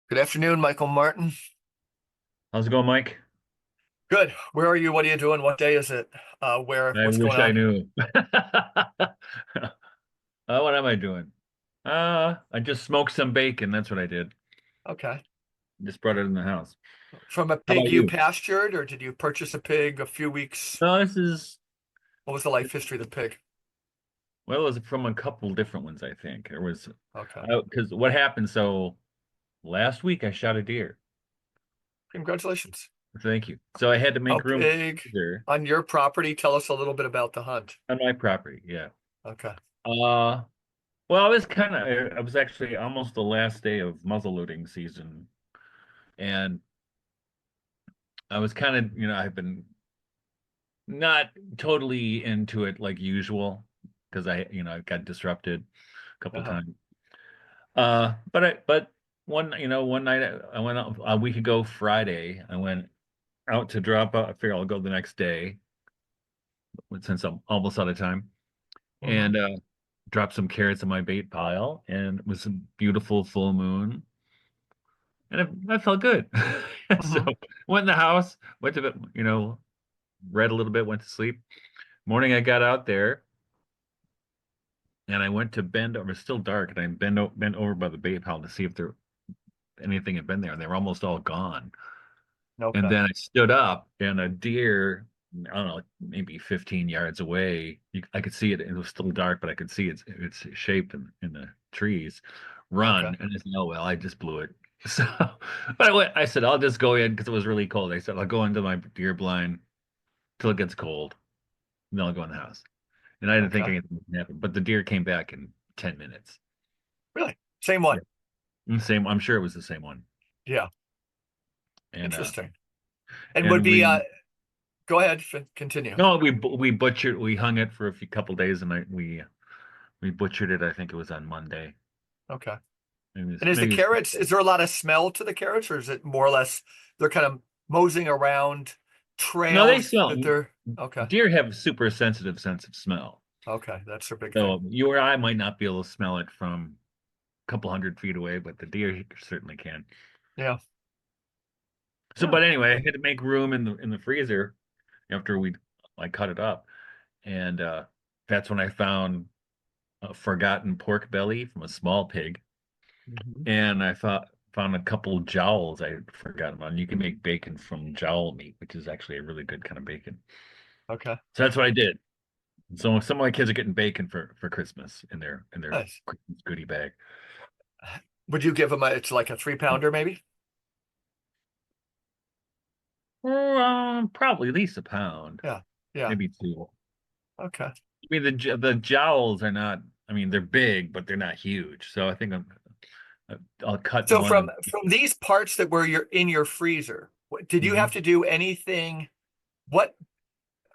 Good afternoon, Michael Martin. How's it going, Mike? Good. Where are you? What are you doing? What day is it? I What's going wish I on? knew. What am I doing? I just smoked some bacon. That's what I did. Okay. Just brought it in the house. From a How pig about you you? pastured, or did you purchase a pig a few weeks? No, this is, What was the life history of the pig? well, it was from a couple different ones, I think. It was, Okay. because what happened? So last week I shot a deer. Congratulations. Thank you. So I had to How make room big there on your property? Tell us a little bit about the hunt. on my property. Yeah. Okay. Uh, well, I was actually almost the last day of muzzleloading season. And I was kind of, I've been not totally into it like usual because I got disrupted a couple Uh-huh. times. But one night I went out a week ago Friday. I went out to drop out. I figure I'll go the next day since I'm almost out of time Hmm. and drop some carrots in my bait pile. And it was a beautiful full moon, and I felt good. So Hmm. went in the house, went to read a little bit, went to sleep. Morning I got out there and I went to bend over. It's still dark, and I bent over by the bait pile to see if there anything had been there, and they were almost all gone. And Okay. then I stood up, and a deer, I don't know, like maybe 15 yards away, I could see it. It was still dark, but I could see its shape in the trees. Okay. Run, and I said, "Oh well, I just blew it." So, but I said, "I'll just go in because it was really cold." I said, "I'll go into my deer blind till it gets cold, and then I'll go in the house." And I didn't think Okay. anything would happen, but the deer came back in 10 minutes. Really? Same one. Yeah. Same, I'm sure it was the same one. Yeah. And Interesting. And would and be we go ahead, continue. no, we hung it for a few couple days, and we butchered it. I think it was on Monday. Okay. Maybe And is the carrots, Tuesday. is there a lot of smell to the carrots, or is it more or less they're kind of moseying around No, they trails smell. that they're okay. Deer have super sensitive sense of smell. Okay, that's their big thing. So you or I might not be able to smell it from a couple hundred feet away, but the deer certainly can. Yeah. So, Yeah. but anyway, I had to make room in the freezer after I cut it up, and that's when I found a forgotten pork belly from a small pig, Mhm. and I found a couple jowls I had forgotten about. And you can make bacon from jowl meat, which is actually a really good kind of bacon. Okay. So that's what I did. So some of my kids are getting bacon for Christmas in their Nice. Christmas goodie bag. Would you give them it's like a 3 pounder maybe? Probably at least a pound, Yeah. Yeah. maybe two. Okay. I mean the jowls are not. I mean they're big, but they're not huge. So I think I'll cut So one from these parts that were in your freezer, did you have Mhm. to do anything? What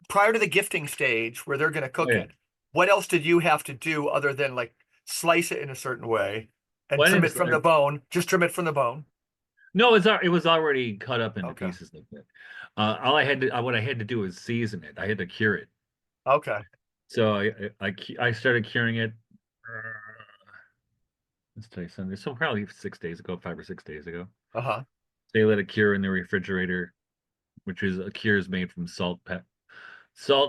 prior to the gifting stage where they're going to Oh cook yeah. it, what else did you have to do other than like slice it in a certain way and Well, I trim didn't. it from the bone? Just trim it from the bone. No, it was already cut up into Okay. pieces like that. All I had to what I had to do was season it. I had to cure it. Okay. So I started curing it. Let's tell you something. So probably 6 days ago, 5 or 6 days ago. Uh-huh. They let it cure in the refrigerator, which is a cure is made from salt,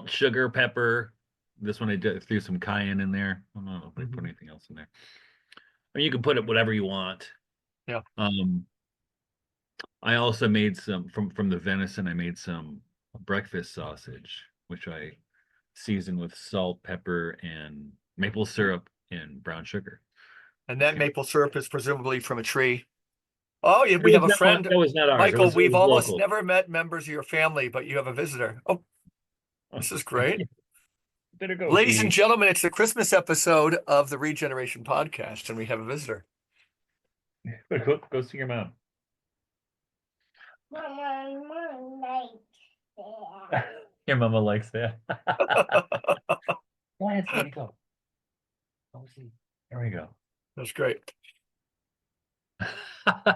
sugar, pepper. This one threw some cayenne in there. I don't know if they put Hmm. anything else in there. I mean, you can put it whatever you want. Yeah. Um, I also made some from the venison. I made some breakfast sausage, which I seasoned with salt, pepper, and maple syrup and brown sugar. And It's that good. maple syrup is presumably from a tree. Oh, yeah, It we have was a not. friend. That was not ours. Michael, It we've was almost local. never met members of your family, but you have a visitor. Oh, this is great. Better go, Ladies and sweetie. gentlemen, it's the Christmas episode of the Regeneration Podcast, and we have a visitor. Go see your mom. Your mama likes that. Go ahead, sweetie. Go. Go see. There we go. That's great.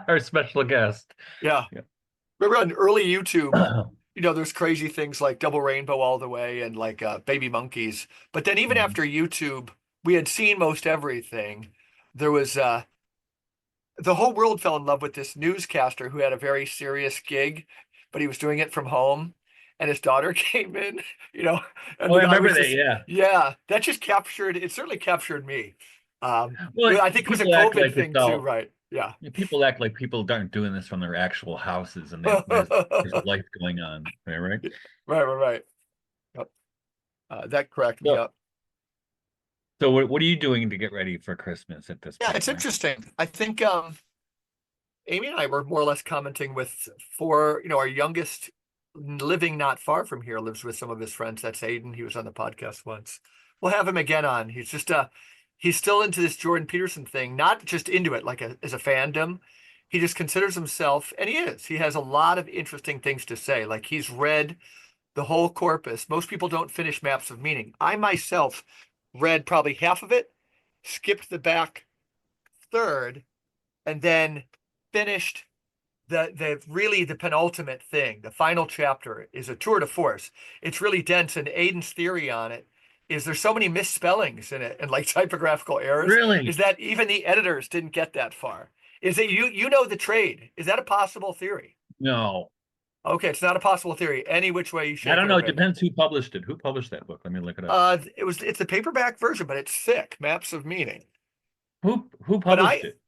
Our special guest. Yeah. Yeah. Remember on early YouTube, there's crazy things like Double Rainbow all the way and like Baby Monkeys. But then even Mhm. after YouTube, we had seen most everything. There was the whole world fell in love with this newscaster who had a very serious gig, but he was doing it from home. And his daughter came in, you know, and Oh, the I guy remember was that. just, Yeah. yeah, that just captured, it certainly captured me. Well, I think it was a people act COVID like it's thing too, all. right? Yeah. People act like people aren't doing this from their actual houses, and there's life going on there, right? Right, right, right. Yep. That cracked me So, up. so what are you doing to get ready for Christmas at this Yeah, point, it's Mike? interesting. I think Amy and I were more or less commenting with four, our youngest living not far from here lives with some of his friends. That's Aiden. He was on the podcast once. We'll have him again on. He's still into this Jordan Peterson thing, not just into it like as a fandom. He just considers himself, and he is. He has a lot of interesting things to say. Like he's read the whole corpus. Most people don't finish Maps of Meaning. I myself read probably half of it, skipped the back third, and then finished the really the penultimate thing. The final chapter is a tour de force. It's really dense, and Aiden's theory on it is there's so many misspellings in it and like typographical errors is Really? that even the editors didn't get that far. Is it you know the trade? Is that a possible theory? No, Okay, it's not a possible theory. Any which way you I shake don't it know. or It bake it. depends who published it. Who published that book? Let me look it up. It's the paperback version, but it's thick. Maps of Meaning. Who But published it?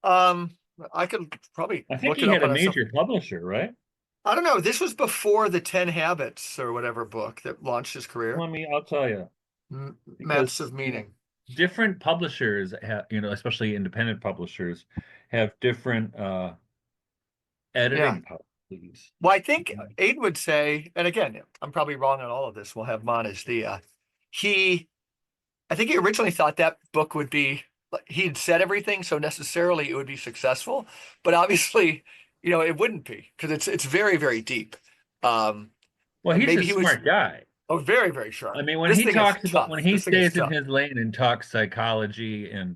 um I could probably I think look it he up had a on some. major publisher, right? I don't know. This was before the 10 Habits or whatever book that launched his career. I'll tell you, Maps because of Meaning. different publishers have, especially independent publishers, have different Yeah. editing policies. Well, I think Aiden would say, and again, I'm probably wrong on all of this. We'll have him on as he, I think he originally thought that book would be, he'd said everything, so necessarily it would be successful. But obviously, it wouldn't be because it's very, very deep. Um, Well, and he's a maybe he was, smart guy. very, very I sharp. mean, when This he thing is talks about when tough. he This thing is stays in tough. his lane and talks psychology, and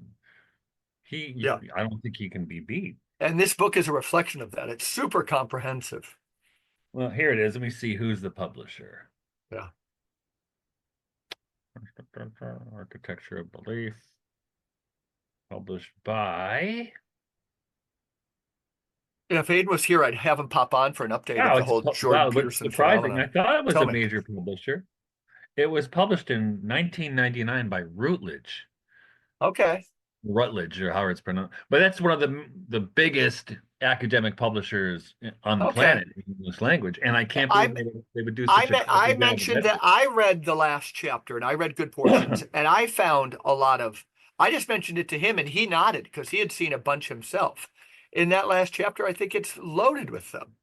Yeah. I don't think he can be beat. And this book is a reflection of that. It's super comprehensive. Well, here it is. Let me see who's the publisher. Yeah. Architecture of Belief, published by. If Aiden was here, I'd have him pop on for an update of Wow, the whole Jordan wow, what's Peterson surprising. I phenomenon. thought it was Tell a me. major publisher. It was published in 1999 by Routledge. Okay. Rutledge, or how it's pronounced. But that's one of the biggest academic publishers on the Okay. planet in English language, and I can't I believe they would do such a I crappy job of mentioned that editing. I read the last chapter and I read good portions and I found a lot of I just mentioned it to him and he nodded because he had seen a bunch himself. In that last chapter, I think it's loaded with them.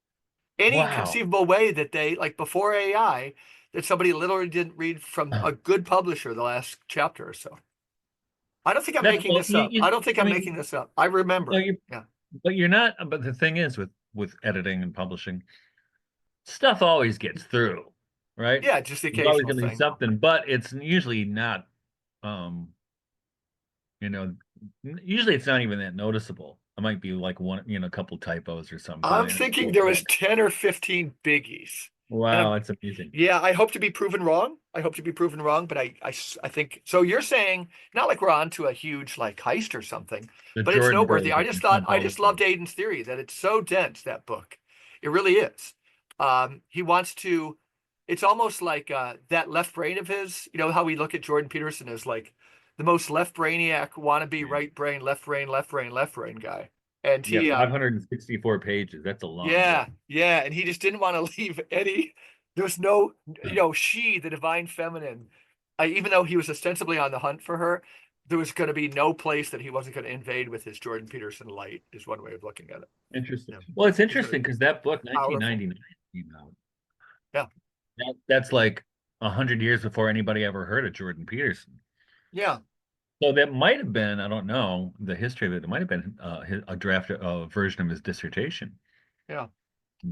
Any Wow. conceivable way that they like before AI that somebody literally didn't read from a good publisher the last chapter or so. I don't think I'm That's making well, this up. I don't think I I'm mean, making this up. I remember it. you, Yeah. but you're not. But the thing is, with editing and publishing, stuff always gets through, right? Yeah, just the There's always occasional going to be thing. something, but it's usually not. Um, you know, Usually it's not even that noticeable. It might be like one, a couple typos or something, I'm and it's thinking still there was good. 10 or 15 biggies. And Wow, it's amazing. yeah, I hope to be proven wrong. I hope to be proven wrong, but I think so. You're saying not like we're on to a huge like heist or something, The but it's Jordan noteworthy. Bros. I Are just thought sent I all just over. loved Aiden's theory that it's so dense, that book. It really is. He wants to, it's almost like that left brain of his, how we look at Jordan Peterson as like the most left brainiac wannabe Yeah, right brain, left brain, left brain, left brain guy. And yeah, 564 pages. That's a long book. yeah, yeah, and he just didn't want to leave any. There was no, she, the divine feminine, even though he was ostensibly on the hunt for her, there was going to be no place that he wasn't going to invade with his Jordan Peterson light, is one way of looking at it. Interesting. Yeah, Well, it's he's very interesting because that book, powerful. 1999, came out. Yeah, That's like 100 years before anybody ever heard of Jordan Peterson. yeah, So that might have been, I don't know the history of it. It might have been a draft, a version of his dissertation. yeah.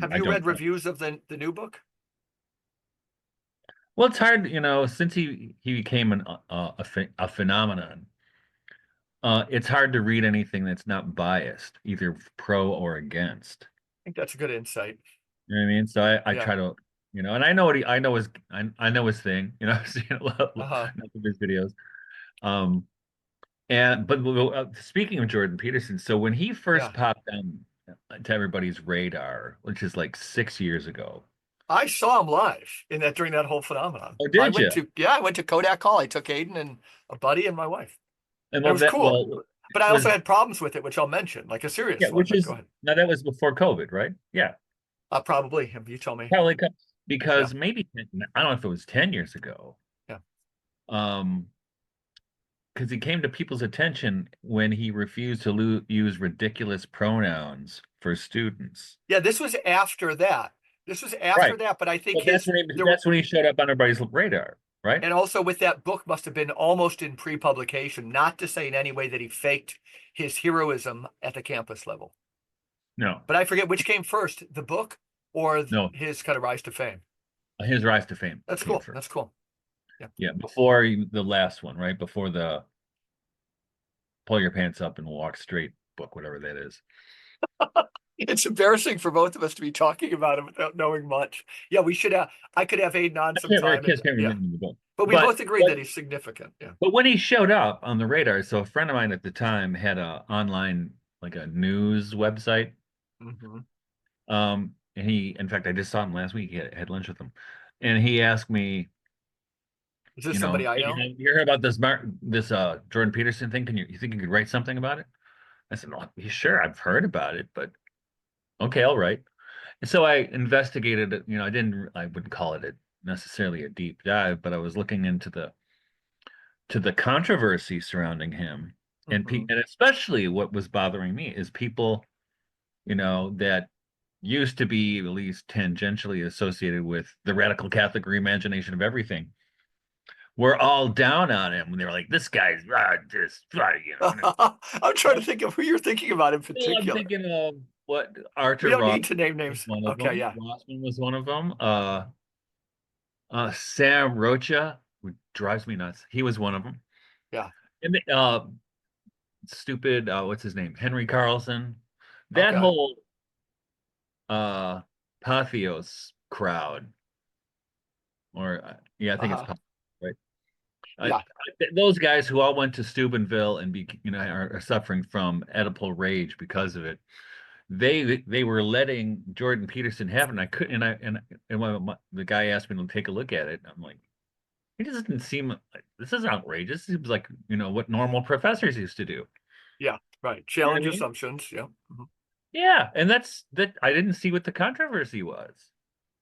Have I you don't read know. reviews of the new book? Well, it's hard, since he became a phenomenon. It's hard to read anything that's not biased, either pro or against. I think that's a good insight. You know what I mean? So I Yeah. try to, and I know what I know his thing. I've seen a lot Uh-huh. of his videos. Um, And but speaking of Jordan Peterson, so when he first Yeah. popped on to everybody's radar, which is like 6 years ago. I saw him live in that during that whole phenomenon. Oh, did you? I went to Kodak Hall. I took Aiden and a buddy and my wife. And And it well, was that cool. well But I also was had problems with it, which I'll mention, like a yeah, serious one. which But go is ahead. now that was before COVID, right? Yeah, Probably. You tell me. probably Yeah. because maybe I don't know if it was 10 years ago. Yeah. Um, because he came to people's attention when he refused to use ridiculous pronouns for students. Yeah. This was after that. This was after Right. that. But I think But that's his, when there were, that's when he showed up on everybody's radar, right? and also with that book must have been almost in pre-publication, not to say in any way that he faked his heroism at the campus level. No, But I forget which came first, the book or no. his kind of rise to fame. His rise to fame That's came cool. first. That's cool. Yeah. Yeah, before the last one, right? Before the pull your pants up and walk straight book, whatever that is. It's embarrassing for both of us to be talking about it without knowing much. Yeah, we should have, I could have Aiden on I can't remember, sometime and kids can't yeah. remember the book. But we But both agreed but that he's significant. Yeah. but when he showed up on the radar, so a friend of mine at the time had a online like a news website. Hmm. And he, in fact, I just saw him last week. He had lunch with him, and he asked me, Is this somebody I hey, know? you heard about this Jordan Peterson thing? You think you could write something about it? I said, well, yeah, sure, I've heard about it, but okay, I'll write. And so I investigated it. I wouldn't call it necessarily a deep dive, but I was looking into the controversy surrounding him, Hmm. and especially what was bothering me is people, that used to be at least tangentially associated with the radical Catholic reimagination of everything. We're all down on him. They were like, "This guy's just I'm trying to think of who you're thinking about in Well, I'm particular. thinking of what We Arthur don't Ross need to name was names. one of Okay, them. yeah, Rossman was one of them. Sam Rocha, who drives me nuts. He was one of them. yeah. And stupid, what's his name? Henry Carlson. That Okay. whole uh Pathos crowd, or yeah, I think it's Uh-huh. Pathos, right? Yeah. Those guys who all went to Steubenville and are suffering from Oedipal rage because of it. They were letting Jordan Peterson have it. And I couldn't. And when the guy asked me to take a look at it, I'm like, he doesn't seem like this is outrageous. It seems like what normal professors used to do. Yeah. Right. You know what I Challenge mean? assumptions. Yeah. Mhm. Yeah, and that's that. I didn't see what the controversy was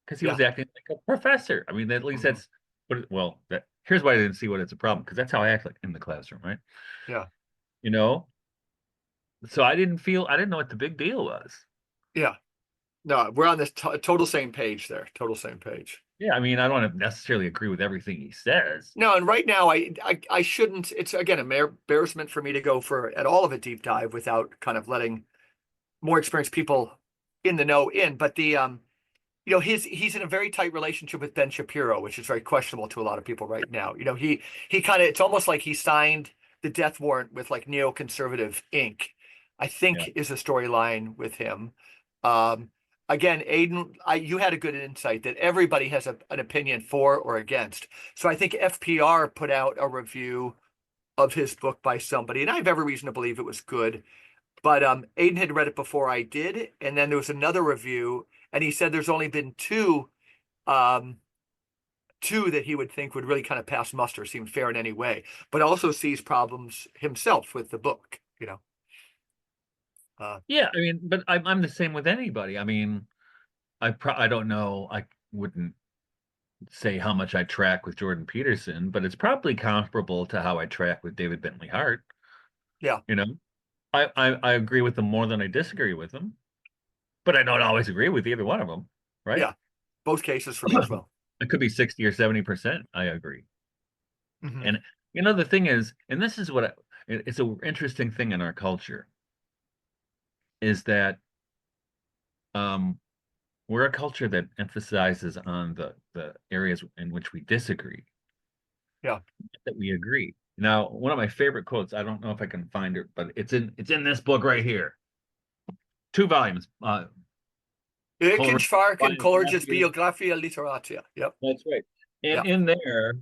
because he Yeah. was acting like a professor. I mean, at least Hmm. that's well. Here's why I didn't see what it's a problem because that's how I act like in the classroom, right? Yeah. You know, so I didn't know what the big deal was. Yeah. No, we're on this total same page there. Total same page. Yeah, I mean, I don't necessarily agree with everything he says. No, and right now I shouldn't. It's again embarrassment for me to go for at all of a deep dive without kind of letting more experienced people in the know in. But he's in a very tight relationship with Ben Shapiro, which is very questionable to a lot of people right now. He kind of it's almost like he signed the death warrant with like neoconservative ink, I Yeah. think is a storyline with him. Um, Again, Aiden, you had a good insight that everybody has an opinion for or against. So I think FPR put out a review of his book by somebody, and I have every reason to believe it was good. But Aiden had read it before I did, and then there was another review, and he said there's only been um, two that he would think would really kind of pass muster, seem fair in any way, but also sees problems himself with the book. Uh, Yeah, I mean, but I'm the same with anybody. I mean, I don't know. I wouldn't say how much I track with Jordan Peterson, but it's probably comparable to how I track with David Bentley Hart. yeah, You know, I agree with them more than I disagree with them, but I don't always agree with either one of them, right? yeah, both cases for me as well. It could be 60 or 70% I agree. Hmm. And the thing is, and this is it's an interesting thing in our culture, is that um we're a culture that emphasizes on the areas in which we disagree, Yeah, that we agree. Now, one of my favorite quotes, I don't know if I can find it, but it's in this book right here. 2 volumes. Coleridge Spark and Coleridge's biography. Biographia Literaria. Yep. That's right. And Yeah. in there,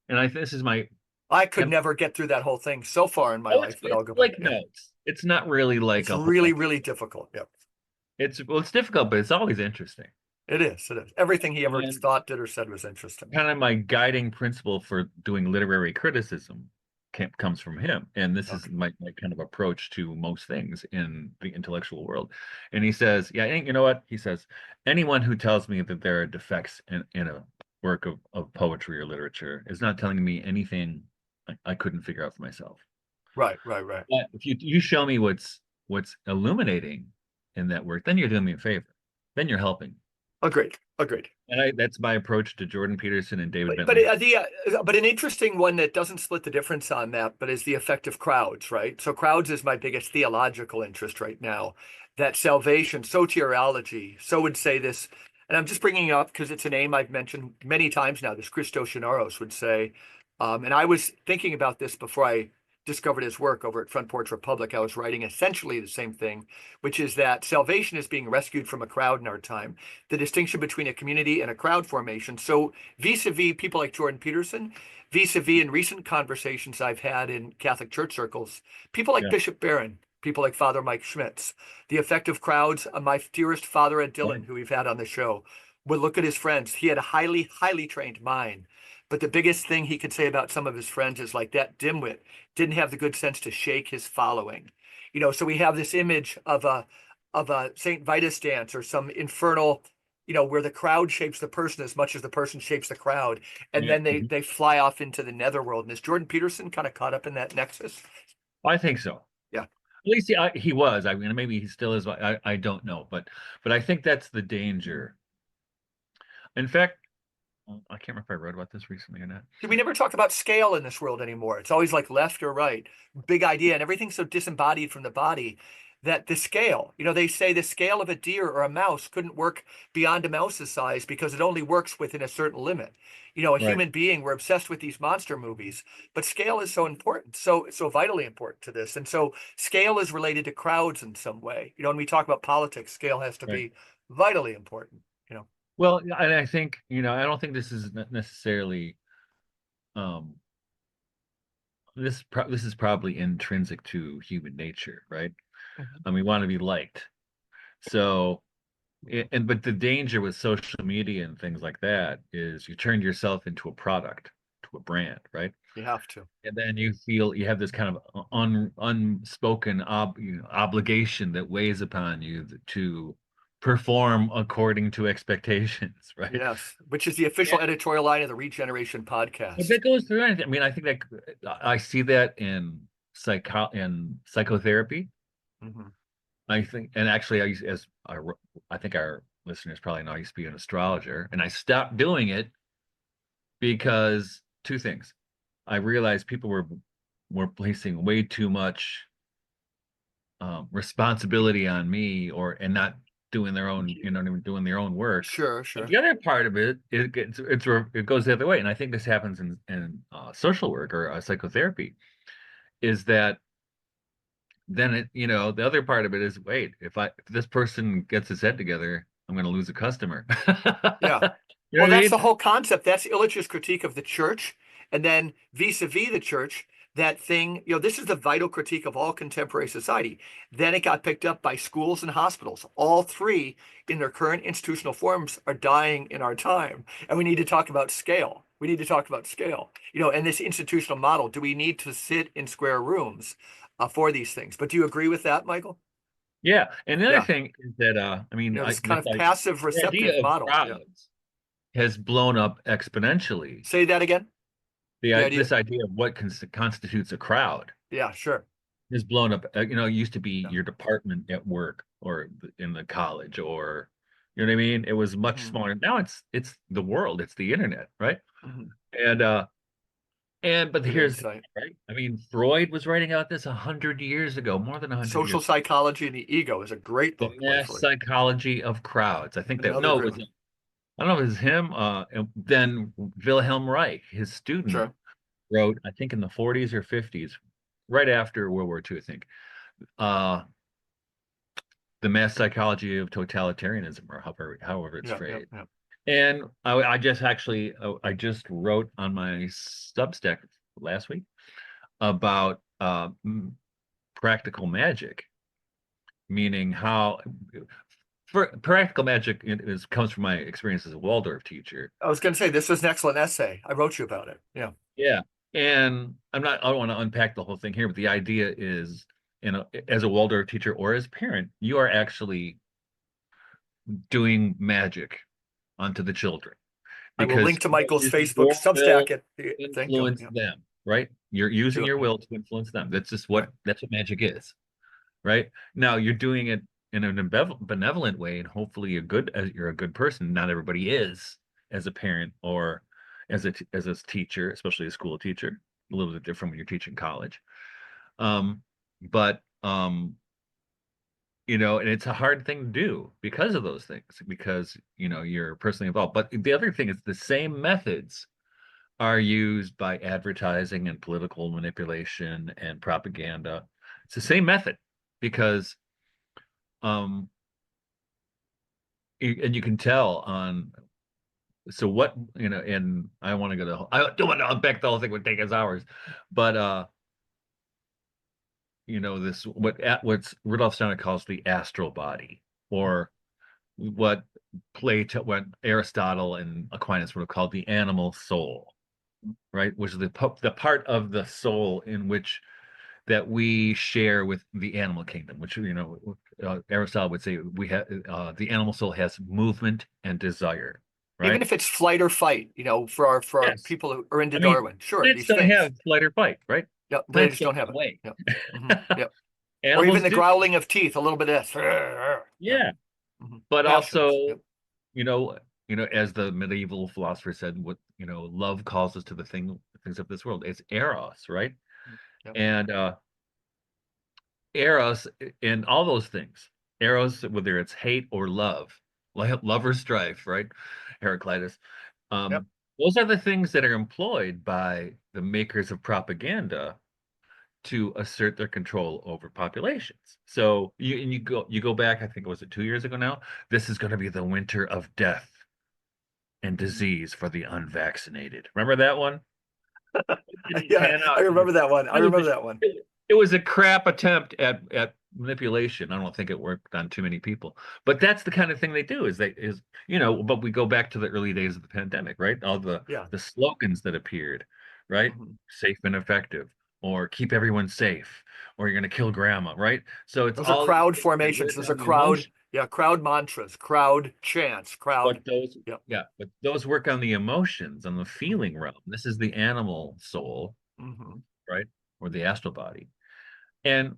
and this is my I could And never get through that whole thing so far in my oh, it's, life, but I'll it's go back. like Yeah. notes. It's not really like It's a whole really, like really difficult. Yeah. it's well, it's difficult, but it's always interesting. It is. It is. Everything he ever And thought, did, or said was interesting. kind of my guiding principle for doing literary criticism comes from him. And this is Okay. my kind of approach to most things in the intellectual world. And he says, yeah, you know what? He says, anyone who tells me that there are defects in a work of poetry or literature is not telling me anything I couldn't figure out for myself. Right, right, right. But if you show me what's illuminating in that work, then you're doing me a favor. Then you're helping. Agreed. Agreed. And that's my approach to Jordan Peterson and David But but Bentley. but an interesting one that doesn't split the difference on that, but is the effect of crowds, right? So crowds is my biggest theological interest right now. That salvation, soteriology, so would say this, and I'm just bringing it up because it's a name I've mentioned many times now. This Christos would say, and I was thinking about this before I discovered his work over at Front Porch Republic. I was writing essentially the same thing, which is that salvation is being rescued from a crowd in our time. The distinction between a community and a crowd formation. So vis-a-vis people like Jordan Peterson, vis-a-vis in recent conversations I've had in Catholic church circles, people like Yeah. Bishop Barron, people like Father Mike Schmitz, the effective crowds, my dearest Father Ed Right. Dillon, who we've had on the show, would look at his friends. He had a highly, highly trained mind. But the biggest thing he could say about some of his friends is like that dimwit didn't have the good sense to shake his following. So we have this image of a Saint Vitus dance or some infernal, where the crowd shapes the person as much as the person shapes the crowd, and Yeah. then they fly off into the netherworld. And is Jordan Peterson kind of caught up in that nexus? I think so. Yeah. At least he was. I mean, maybe he still is. I don't know, but I think that's the danger. In fact, I can't remember if I wrote about this recently or not. We never talk about scale in this world anymore. It's always like left or right, big idea, and everything's so disembodied from the body that the scale, they say the scale of a deer or a mouse couldn't work beyond a mouse's size because it only works within a certain limit. A Right, human being, we're obsessed with these monster movies, but scale is so important, so vitally important to this. And so scale is related to crowds in some way. When we talk about politics, scale has to right. be vitally important. Well, and I think, I don't think this is necessarily um this is probably intrinsic to human nature, right? Mhm. And we want to be liked. So, but the danger with social media and things like that is you turn yourself into a product, to a brand, right? You have to. And then you feel you have this kind of unspoken obligation that weighs upon you to perform according to expectations, right? Yes, which is the Yeah. official editorial line of the Regeneration But podcast. that goes through anything. I mean, I think that I see that in psychotherapy. Hmm. I think, and actually, I think our listeners probably know I used to be an astrologer, and I stopped doing it because two things. I realized people were placing way too much responsibility on me, and not doing their own, doing their own work. Sure, But sure. the other part of it, it goes the other way, and I think this happens in social work or psychotherapy, is that then the other part of it is, wait, if this person gets his head together, I'm going to lose a customer. Yeah. You know Well, what I that's the mean? whole concept. That's Illich's critique of the church. And then vis-a-vis the church, that thing, this is the vital critique of all contemporary society. Then it got picked up by schools and hospitals. All three, in their current institutional forms, are dying in our time. And we need to talk about scale. We need to talk about scale. And this institutional model, do we need to sit in square rooms for these things? But do you agree with that, Michael? Yeah. And the other Yeah. thing is that This kind of passive the idea receptive of model. Yeah. crowds has blown up exponentially. Say that again. The idea. This idea of what constitutes a crowd Yeah, sure. has blown up. It used to be Yeah. your department at work or in the college, or you know what I mean? It was much Hmm. smaller. Now it's the world, it's the internet, right? Hmm. And but Good here's the thing, insight. right? I mean, Freud was writing out this 100 years ago, more than 100 years. Social psychology and the ego is a great The book by mass Freud. psychology of crowds. I think that Another no, it great was one. I don't know if it was him. And then Wilhelm Reich, his student, Sure. wrote, I think in the 40s or 50s, right after World War II, I think, uh, the mass psychology of totalitarianism, or however it's Yeah, yeah, phrased. yeah. And I just actually, I just wrote on my Substack last week about practical magic, meaning how for practical magic is comes from my experience as a Waldorf teacher. I was going to say this was an excellent essay. I wrote you about it. Yeah. Yeah. And I don't want to unpack the whole thing here, but the idea is, as a Waldorf teacher or as a parent, you are actually doing magic onto the children I will because link to you are Michael's using Facebook your will Substack at to the thing. Go. influence Yeah. them, right? You're using Do it. your Yeah. will to influence them. Right. That's what magic is, right? Now you're doing it in a benevolent way, and hopefully you're a good person. Not everybody is as a parent or as a teacher, especially a school teacher. A little bit different when you're teaching college. Um, but and it's a hard thing to do because of those things, because you're personally involved. But the other thing is the same methods are used by advertising and political manipulation and propaganda. It's the same method because um and you can tell on so what and I don't want to unpack the whole thing, would take us hours, but this what's Rudolf Steiner calls the astral body, or what Aristotle and Aquinas would have called the animal soul, right? Which is the part of the soul in which that we share with the animal kingdom, which Aristotle would say we have the animal soul has movement and desire, Even right? if it's flight or fight, for our Yes. people who are into I mean, Darwin, sure, plants these don't things. have flight or fight, right? Yep, they Plants just don't don't have run it. away. Yep. Yep. Or even Animals the do. growling of teeth, a little bit of this. Yep. Yeah. But Passions. also, Yep. you know, as the medieval philosopher said, what love calls us to the things of this world. It's eros, right? Yep. And eros in all those things. Eros, whether it's hate or love, love or strife, right? Heraclitus. Yep. Um, those are the things that are employed by the makers of propaganda to assert their control over populations. So you go back, I think it was 2 years ago now. This is going to be the winter of death and disease for the unvaccinated. Remember that one? It didn't Yeah, pan I out. remember that one. I It was remember a, that one. it was a crap attempt at manipulation. I don't think it worked on too many people. But that's the kind of thing they do but we go back to the early days of the pandemic, right? All Yeah. the slogans that appeared, right? Mhm. Safe and effective, or keep everyone safe, or you're gonna kill grandma, right? So it's Those are all these crowd things that formations. work Those are on the emotion. crowd mantras, crowd chants, crowd. But those, Yep. yeah, but those work on the emotions, on the feeling realm. This is the animal soul, Mm-hmm. right? Or the astral body.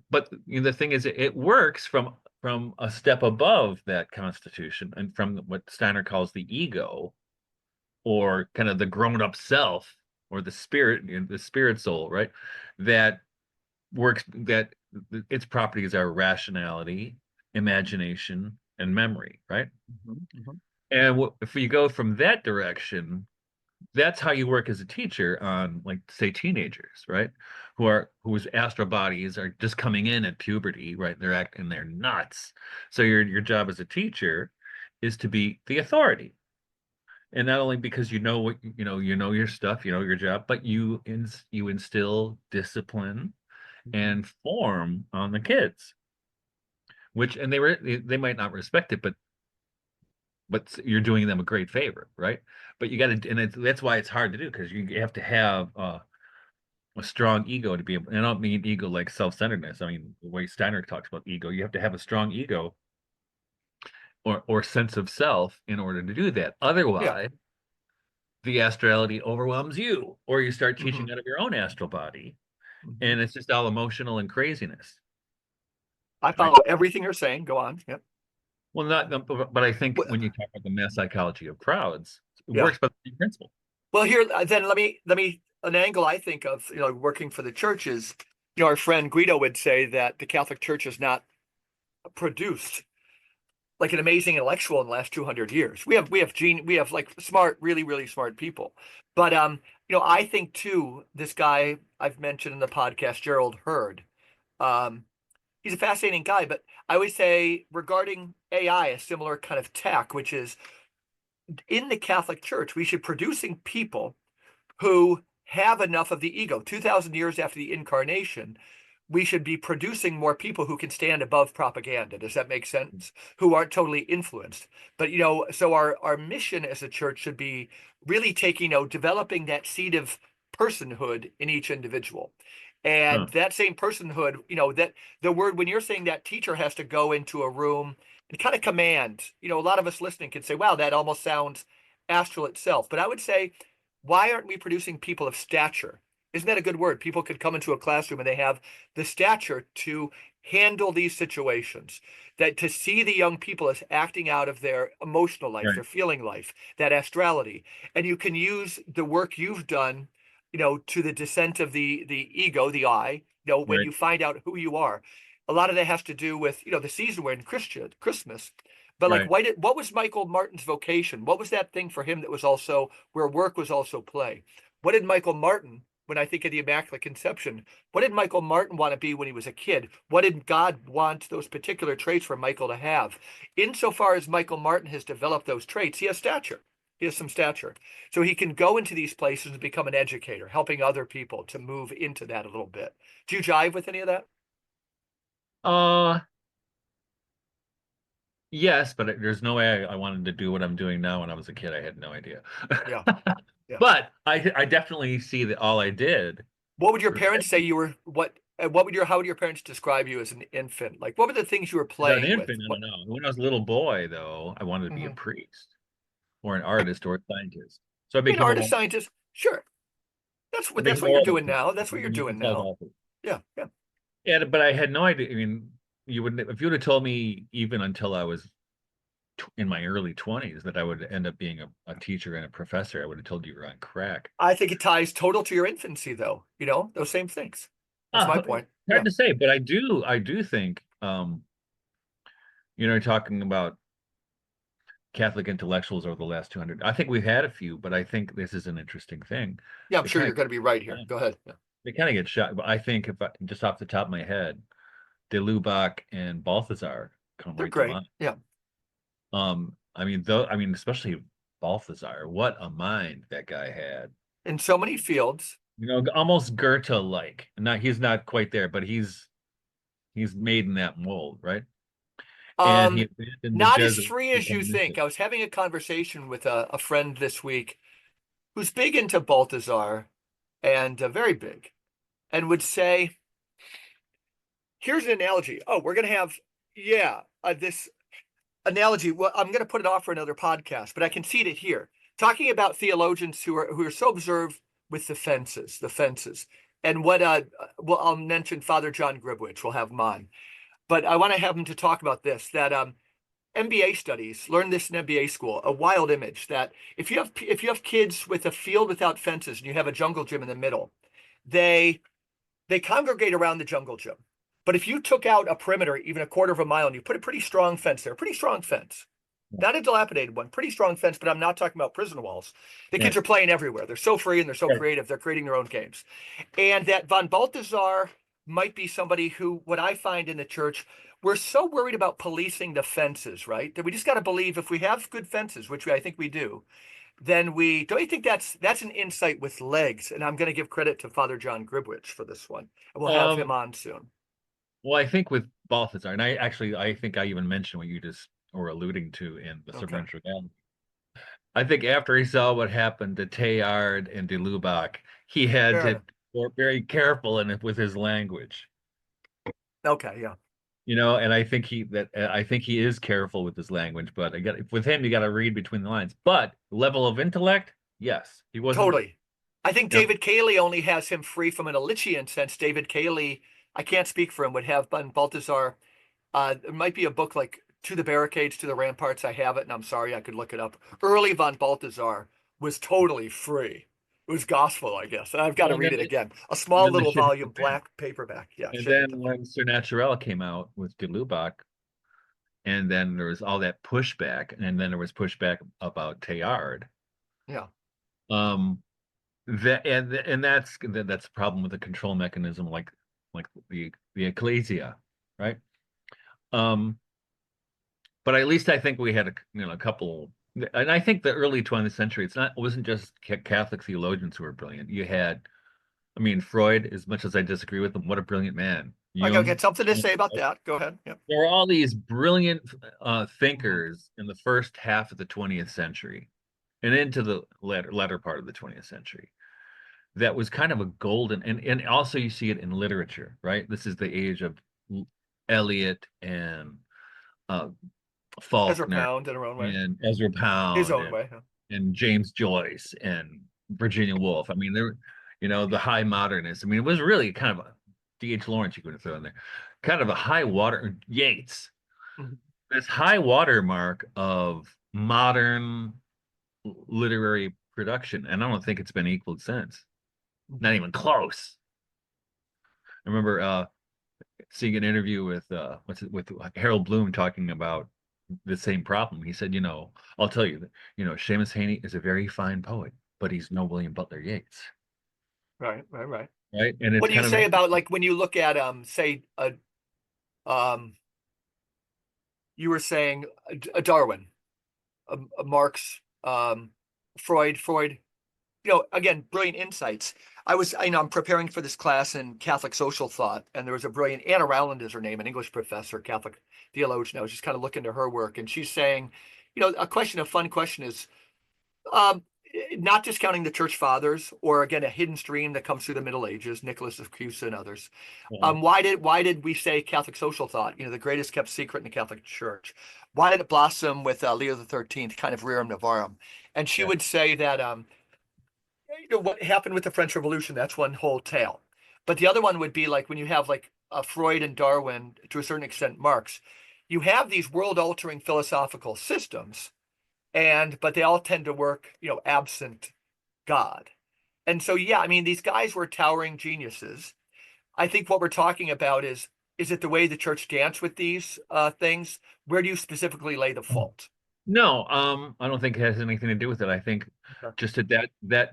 But the thing is, it works from a step above that constitution and from what Steiner calls the ego, or kind of the grown-up self, or the spirit soul, right? That that its properties are rationality, imagination, and memory, right? Mm-hmm. And if you go from that direction, that's how you work as a teacher on, like, say, teenagers, right? Whose astral bodies are just coming in at puberty, right? They're nuts. So your job as a teacher is to be the authority. And not only because you know your stuff, you know your job, but you instill discipline Mm-hmm. and form on the kids, which and they might not respect it, but you're doing them a great favor, right? But you got to, and that's why it's hard to do, because you have to have a strong ego to be able. And I don't mean ego like self-centeredness. I mean the way Steiner talks about ego. You have to have a strong ego or sense of self in order to do that. Yeah. Otherwise, the astrality overwhelms you, or you start Mm-hmm. teaching out of your own astral body, Mm-hmm. and it's just all emotional and craziness, I right? follow everything you're saying. Go on. Yep. Well, not, but I think Well, when you talk about the mass psychology of crowds, it yeah. works by the same principle. Well, here then let me an angle I think of, working for the churches. Our friend Guido would say that the Catholic Church has not produced like an amazing intellectual in the last 200 years. We have like smart, really, really smart people. But I think too, this guy I've mentioned in the podcast, Gerald Hurd, um, he's a fascinating guy, but I always say regarding AI, a similar kind of tech, which is in the Catholic Church, we should producing people who have enough of the ego. 2,000 years after the incarnation, we should be producing more people who can stand above propaganda. Does that make sense? Who aren't totally influenced. But so our mission as a church should be really taking, developing that seed of personhood in each individual. Huh. And that same personhood, that the word, when you're saying that teacher has to go into a room and kind of command, a lot of us listening could say, wow, that almost sounds astral itself. But I would say, why aren't we producing people of stature? Isn't that a good word? People could come into a classroom and they have the stature to handle these situations, that to see the young people as acting out of their emotional life, their Right. feeling life, that astrality. And you can use the work you've done, to the descent of the ego, the I, when Right. you find out who you are. A lot of that has to do with, the season we're in, Christmas. But like, Right. what was Michael Martin's vocation? What was that thing for him that was also where work was also play? What did Michael Martin, when I think of the Immaculate Conception, what did Michael Martin want to be when he was a kid? What did God want those particular traits for Michael to have? Insofar as Michael Martin has developed those traits, he has stature. He has some stature. So he can go into these places and become an educator, helping other people to move into that a little bit. Do you jive with any of that? Uh, yes, but there's no way I wanted to do what I'm doing now when I was a kid. I had no idea. Yeah, yeah. But I definitely see that all I did. What would your parents say you were? How would your parents describe you as an infant? Like, what were the things you were As an playing with? infant, I What? don't know. When I was a little boy, though, I wanted to be a Mhm. priest or an artist or a scientist. So I Be an became a artist, scientist. Sure. I That's became what you're all those doing things. now. That's what you're You can doing tell now. all things. Yeah, yeah. Yeah, but I had no idea. I mean, you would if you would have told me even until I was in my early 20s that I would end up being a teacher and a professor, I would have told you were on crack. I think it ties total to your infancy, though. Those same things. That's my point. Hard Yeah. to say, but I do think talking about Catholic intellectuals over the last 200. I think we've had a few, but I think this is an interesting thing. Yeah, I'm They sure kind you're going to be right of here. Go ahead. Yeah. they kind of get shot, but I think if I just off the top of my head, De Lubac and Balthazar come They're right to great. mind. Yeah. Especially Balthazar, what a mind that guy had. In so many fields. Almost Goethe-like. He's not quite there, but he's made in that mold, right? And he Um, abandoned the Not as Jesuits free to as become you a think. mystic. I was having a conversation with a friend this week who's big into Balthazar and very big, and would say, here's an analogy. Oh, we're going to have, yeah, this analogy. Well, I'm going to put it off for another podcast, but I can see it here. Talking about theologians who are so observed with the fences, and what well, I'll mention Father John Gribwich. We'll have him on, but I want to have him to talk about this. That MBA studies learn this in MBA school. A wild image that if you have kids with a field without fences and you have a jungle gym in the middle, they they congregate around the jungle gym. But if you took out a perimeter, even a quarter of a mile, and you put a pretty strong fence there, pretty strong fence, not a dilapidated one, pretty strong fence, but I'm not talking about prison walls. The kids Right. are playing everywhere. They're so free and they're so Right. creative. They're creating their own games. And that von Balthasar might be somebody who, what I find in the church, we're so worried about policing the fences, right? That we just got to believe if we have good fences, which I think we do, then we don't you think that's an insight with legs? And I'm going to give credit to Father John Gribwich for this one, and we'll have him Um, on soon. well, I think with Balthazar, and I think I even mentioned what you just were alluding to in the Okay, Sovereign Reality. I think after he saw what happened to Teilhard and de Lubac, he had fair to enough. be very careful with his language. Okay, yeah, And I think he is careful with his language, but with him you got to read between the lines. But level of intellect, yes, he wasn't. totally. I think Yep. David Cayley only has him free from an Elichian sense. David Cayley, I can't speak for him, would have von Balthasar. It might be a book like To the Barricades, to the Ramparts. I have it, and I'm sorry, I could look it up. Early von Balthasar was totally free. It was gospel, I guess. And I've got Well, to read it again. A and small then the little shit hit the volume, fan. black paperback. Yeah, And shit hit then the fan. when Surnaturel came out with de Lubac, and then there was all that pushback, and then there was pushback about Teilhard. Yeah. Um, that's a problem with the control mechanism, like the ecclesia, right? Um, but at least I think we had a couple. and I think the early 20th century, it wasn't just Catholic theologians who were brilliant. You had, I mean, Freud, as much as I disagree with him, what a brilliant man. I gotta get Jung, something to say about that. Go ahead. Yep. there were all these brilliant Mhm. thinkers in the first half of the 20th century and into the latter part of the 20th century. That was kind of a golden, and also you see it in literature, right? This is the age of Eliot and uh, Ezra Faulkner Pound in her own way, and Ezra his Pound own way. Huh? and James Joyce and Virginia Woolf. I mean, they're, the high modernists. I mean, it was really kind of a D.H. Lawrence you could throw in there, kind of a high water Yeats, Mhm. this high water mark of modern literary production, and I don't think it's been equaled since. Not Mhm. even close. I remember seeing an interview with with Harold Bloom talking about the same problem. He said, I'll tell you that, Seamus Heaney is a very fine poet, but he's no William Butler Yeats, Right, right, right. right? And What it's do you kind of say about like when you look at say um you were saying a Darwin, a Marx, Freud, again, brilliant insights. I'm preparing for this class in Catholic social thought, and there was a brilliant Anna Rowland is her name, an English professor, Catholic theologian. I was just kind of looking to her work, and she's saying, a fun question is, um, not discounting the church fathers, or again, a hidden stream that comes through the Middle Ages, Nicholas of Cusa and others. uh, Why did we say Catholic social thought? The greatest kept secret in the Catholic Church. Why did it blossom with Leo the 13th, kind of rerum novarum? And she yeah. would say that what happened with the French Revolution, that's one whole tale. But the other one would be like when you have like Freud and Darwin, to a certain extent, Marx, you have these world-altering philosophical systems, but they all tend to work, absent God. And so, yeah, I mean, these guys were towering geniuses. I think what we're talking about is it the way the church danced with these things? Where do you specifically lay the fault? No, I don't think it has anything to do with it. I think Okay. just that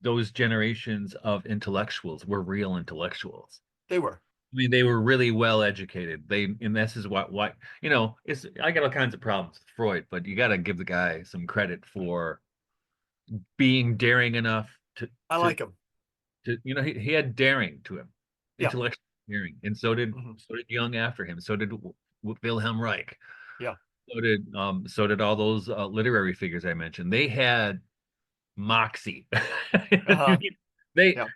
those generations of intellectuals were real intellectuals. They were. I mean, they were really well educated. And this is why, it's, I got all kinds of problems with Freud, but you got to give the guy some credit for being daring enough to, I to, like them. he had daring to him, Yeah. intellectual daring. And Hmm. so did Jung after him. So did Wilhelm Reich. Yeah. So did all those literary figures I mentioned. They had moxie. Uh-huh. They, Yeah.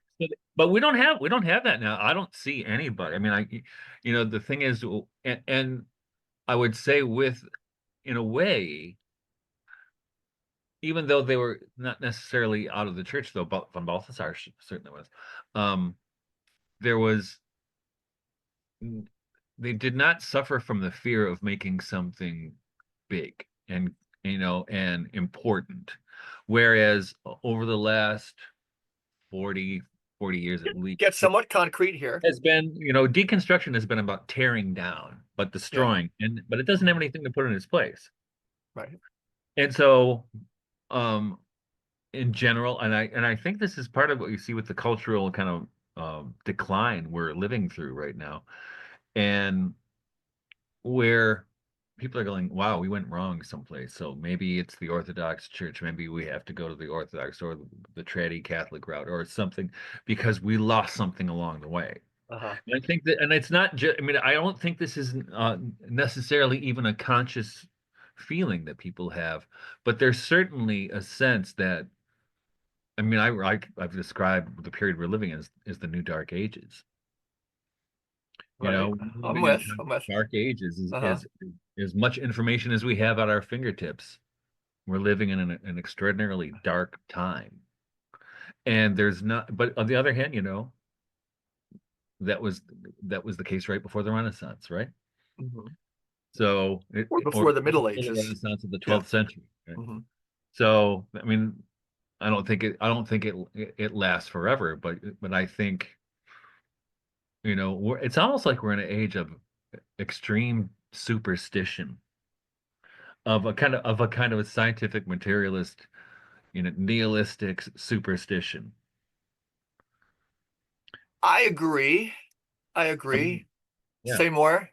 but we don't have that now. I don't see anybody. I mean, the thing is, and I would say in a way, even though they were not necessarily out of the church, though, but von Balthasar certainly was. Um, there was they did not suffer from the fear of making something big and and important. Whereas over the last 40 years at least, Get somewhat concrete here. has been, deconstruction has been about tearing down, but Yeah. destroying, but it doesn't have Mhm. anything to put in its place. Right. And so, um, in general, and I think this is part of what you see with the cultural kind of decline we're living through right now, and where people are going, wow, we went wrong someplace. So maybe it's the Orthodox Church. Maybe we have to go to the Orthodox or the Trinity Catholic route or something because we lost something along the way. Uh-huh. And I think that, and it's not just, I mean, I don't think this is necessarily even a conscious feeling that people have, but there's certainly a sense that, I mean, I've described the period we're living in as the new dark ages. Right. We're I'm living in with. kind I'm of with. dark ages Uh-huh. as much information as we have at our fingertips. We're living in an extraordinarily dark time. And there's not, but on the other hand, that was that was the case right before the Renaissance, right? Hmm. So Or or before the Middle before the Ages. Renaissance of the Yeah. 12th century, right? Hmm. So I mean, I don't think it lasts forever, but I think, it's almost like we're in an age of extreme superstition of a scientific materialist, nihilistic superstition. I agree. I I mean, agree. yeah. Say more.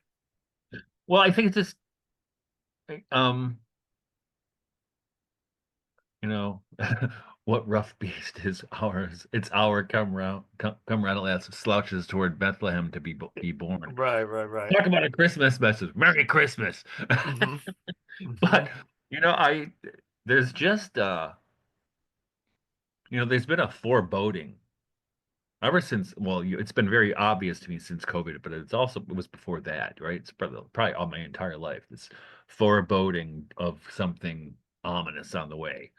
Well, I think it's just um you know, what rough beast is ours? It's our come round at last, slouches toward Bethlehem to be born. Right, right, right. Talk about a Christmas message. Merry Christmas. Hmm. Hmm. But you know, there's just there's been a foreboding ever since, well, it's been very obvious to me since COVID, but it was before that, right? It's probably all my entire life, this foreboding of something ominous on the way,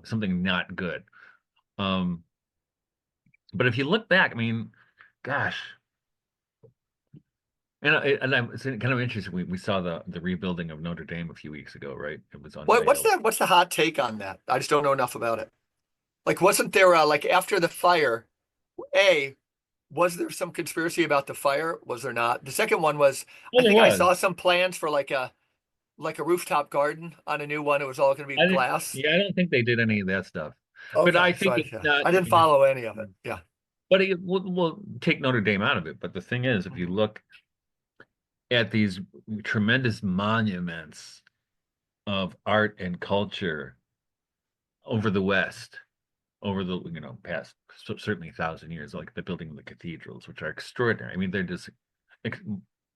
something not good. Um, but if you look back, I mean, gosh, it's kind of interesting. We saw the rebuilding of Notre Dame a few weeks ago, right? It was What's unveiled. that? What's the hot take on that? I just don't know enough about it. Like, wasn't there like after the fire? A, was there some conspiracy about the fire? Was there not? The second one was, I Oh, there think I was. saw some plans for like a rooftop garden on a new one. It was all going to be I didn't. glass. Yeah, I don't think they did any of that stuff. But I Okay, so think it's yeah, not. I didn't follow any of it. Yeah. But we'll take Notre Dame out of it. But the thing is, if you Mhm. look at these tremendous monuments of art and culture over the West, over the past certainly 1,000 years, like the building of the cathedrals, which are extraordinary. I mean, they're just ex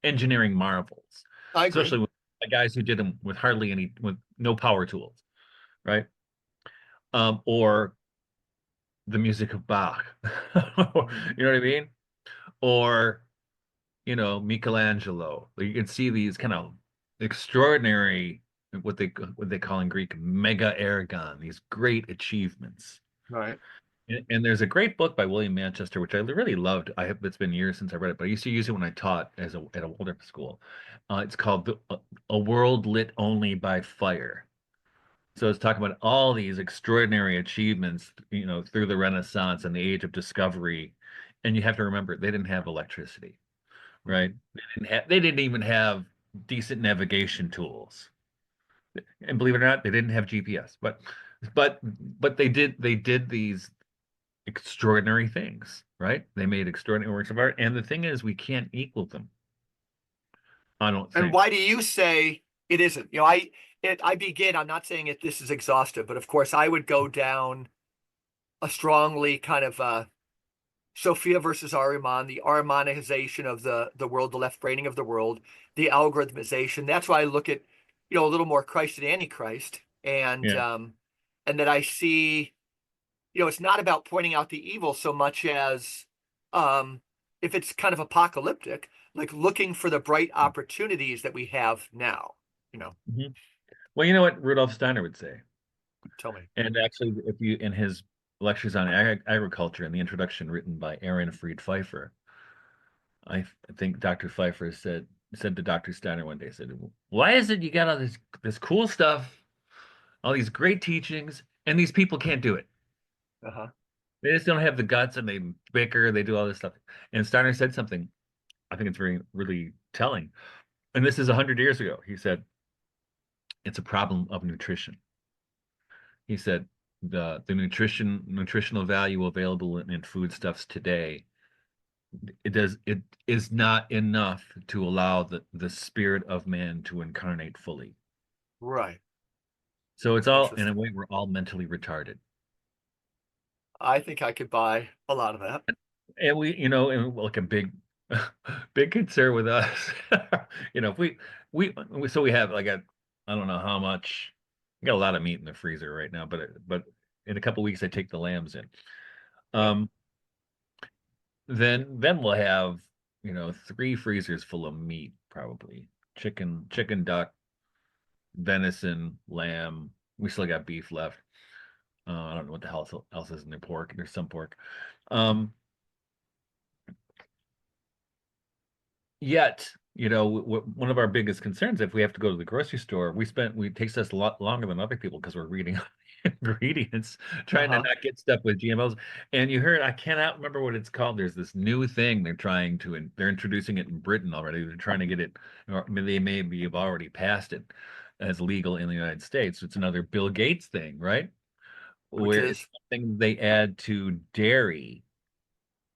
engineering marvels, I agree. especially with the guys who did them with no power tools, right? Or the music of Bach, Mhm. you know what I mean? Or Michelangelo. You can see these kind of extraordinary, what they call in Greek, mega ergon, these great achievements. Right. And there's a great book by William Manchester, which I really loved. It's been years since I read it, but I used to use it when I taught at a Waldorf school. It's called A World Lit Only by Fire. So it's talking about all these extraordinary achievements, through the Renaissance and the Age of Discovery. And you have to remember, they didn't have electricity, right? Mhm. They didn't even have decent navigation tools. And believe it or not, they didn't have GPS. But they did these extraordinary things, right? They made extraordinary works of art. And the thing is, we can't equal them, I don't And think. why do you say it isn't? I begin, I'm not saying it this is exhaustive, but of course I would go down a strongly kind of Sophia versus Ahriman, the Ahrimanization of the world, the left braining of the world, the algorithmization. That's why I look at, a little more Christ and Antichrist, Yeah. and that I see, it's not about pointing out the evil so much as um, if it's kind of apocalyptic, like looking for the bright opportunities that we have now. You know, Mhm. Well, you know what Rudolf Steiner would say? tell me. And actually, if you in his lectures on agriculture in the introduction written by Aaron Fried Pfeiffer, I think Dr. Pfeiffer said to Dr. Steiner one day, said, "Why is it you got all this cool stuff, all these great teachings, and these people can't do it? Uh-huh. They just don't have the guts, and they bicker, they do all this stuff." And Steiner said something, I think it's very really telling. And this is 100 years ago. He said, "It's a problem of nutrition." He said, "The nutritional value available in foodstuffs today, it is not enough to allow the spirit of man to incarnate fully. Right. So it's all, in a Interesting. way, we're all mentally retarded." I think I could buy a lot of that. And and like a big, big concern with us, if we have like I don't know how much, we got a lot of meat in the freezer right now, but in a couple weeks I take the lambs in. Yeah. Um, then we'll have, 3 freezers full of meat, probably chicken, duck, venison, lamb. We still got beef left. I don't know what the hell else is in there. Pork. There's some pork. Um, Yet, one of our biggest concerns, if we have to go to the grocery store, it takes us a lot longer than other people because we're reading ingredients, trying to Uh-huh. not get stuff with GMOs. And you heard, I cannot remember what it's called. There's this new thing they're introducing it in Britain already. They're trying to get it, or they maybe have already passed it as legal in the United States. It's another Bill Gates thing, right? Which Where it's is something they add to dairy,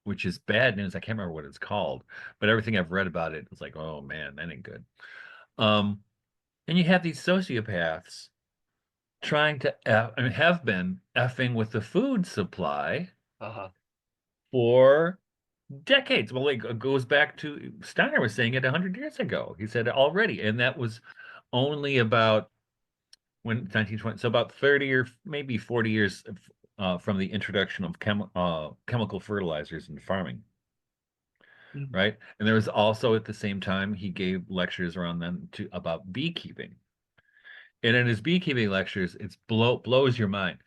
which is bad news. I can't remember what it's called, but everything I've read about it, it's like, oh man, that ain't good. Um, and you have these sociopaths. trying to I mean, have been effing with the food supply Uh-huh. for decades. Well, it goes back to Steiner was saying it 100 years ago. He said it already, and that was only about when 1920, so about 30 or maybe 40 years from the introduction of chemical fertilizers in farming, Mhm. right? And there was also at the same time he gave lectures around then to about beekeeping. And in his beekeeping lectures, it's blows your mind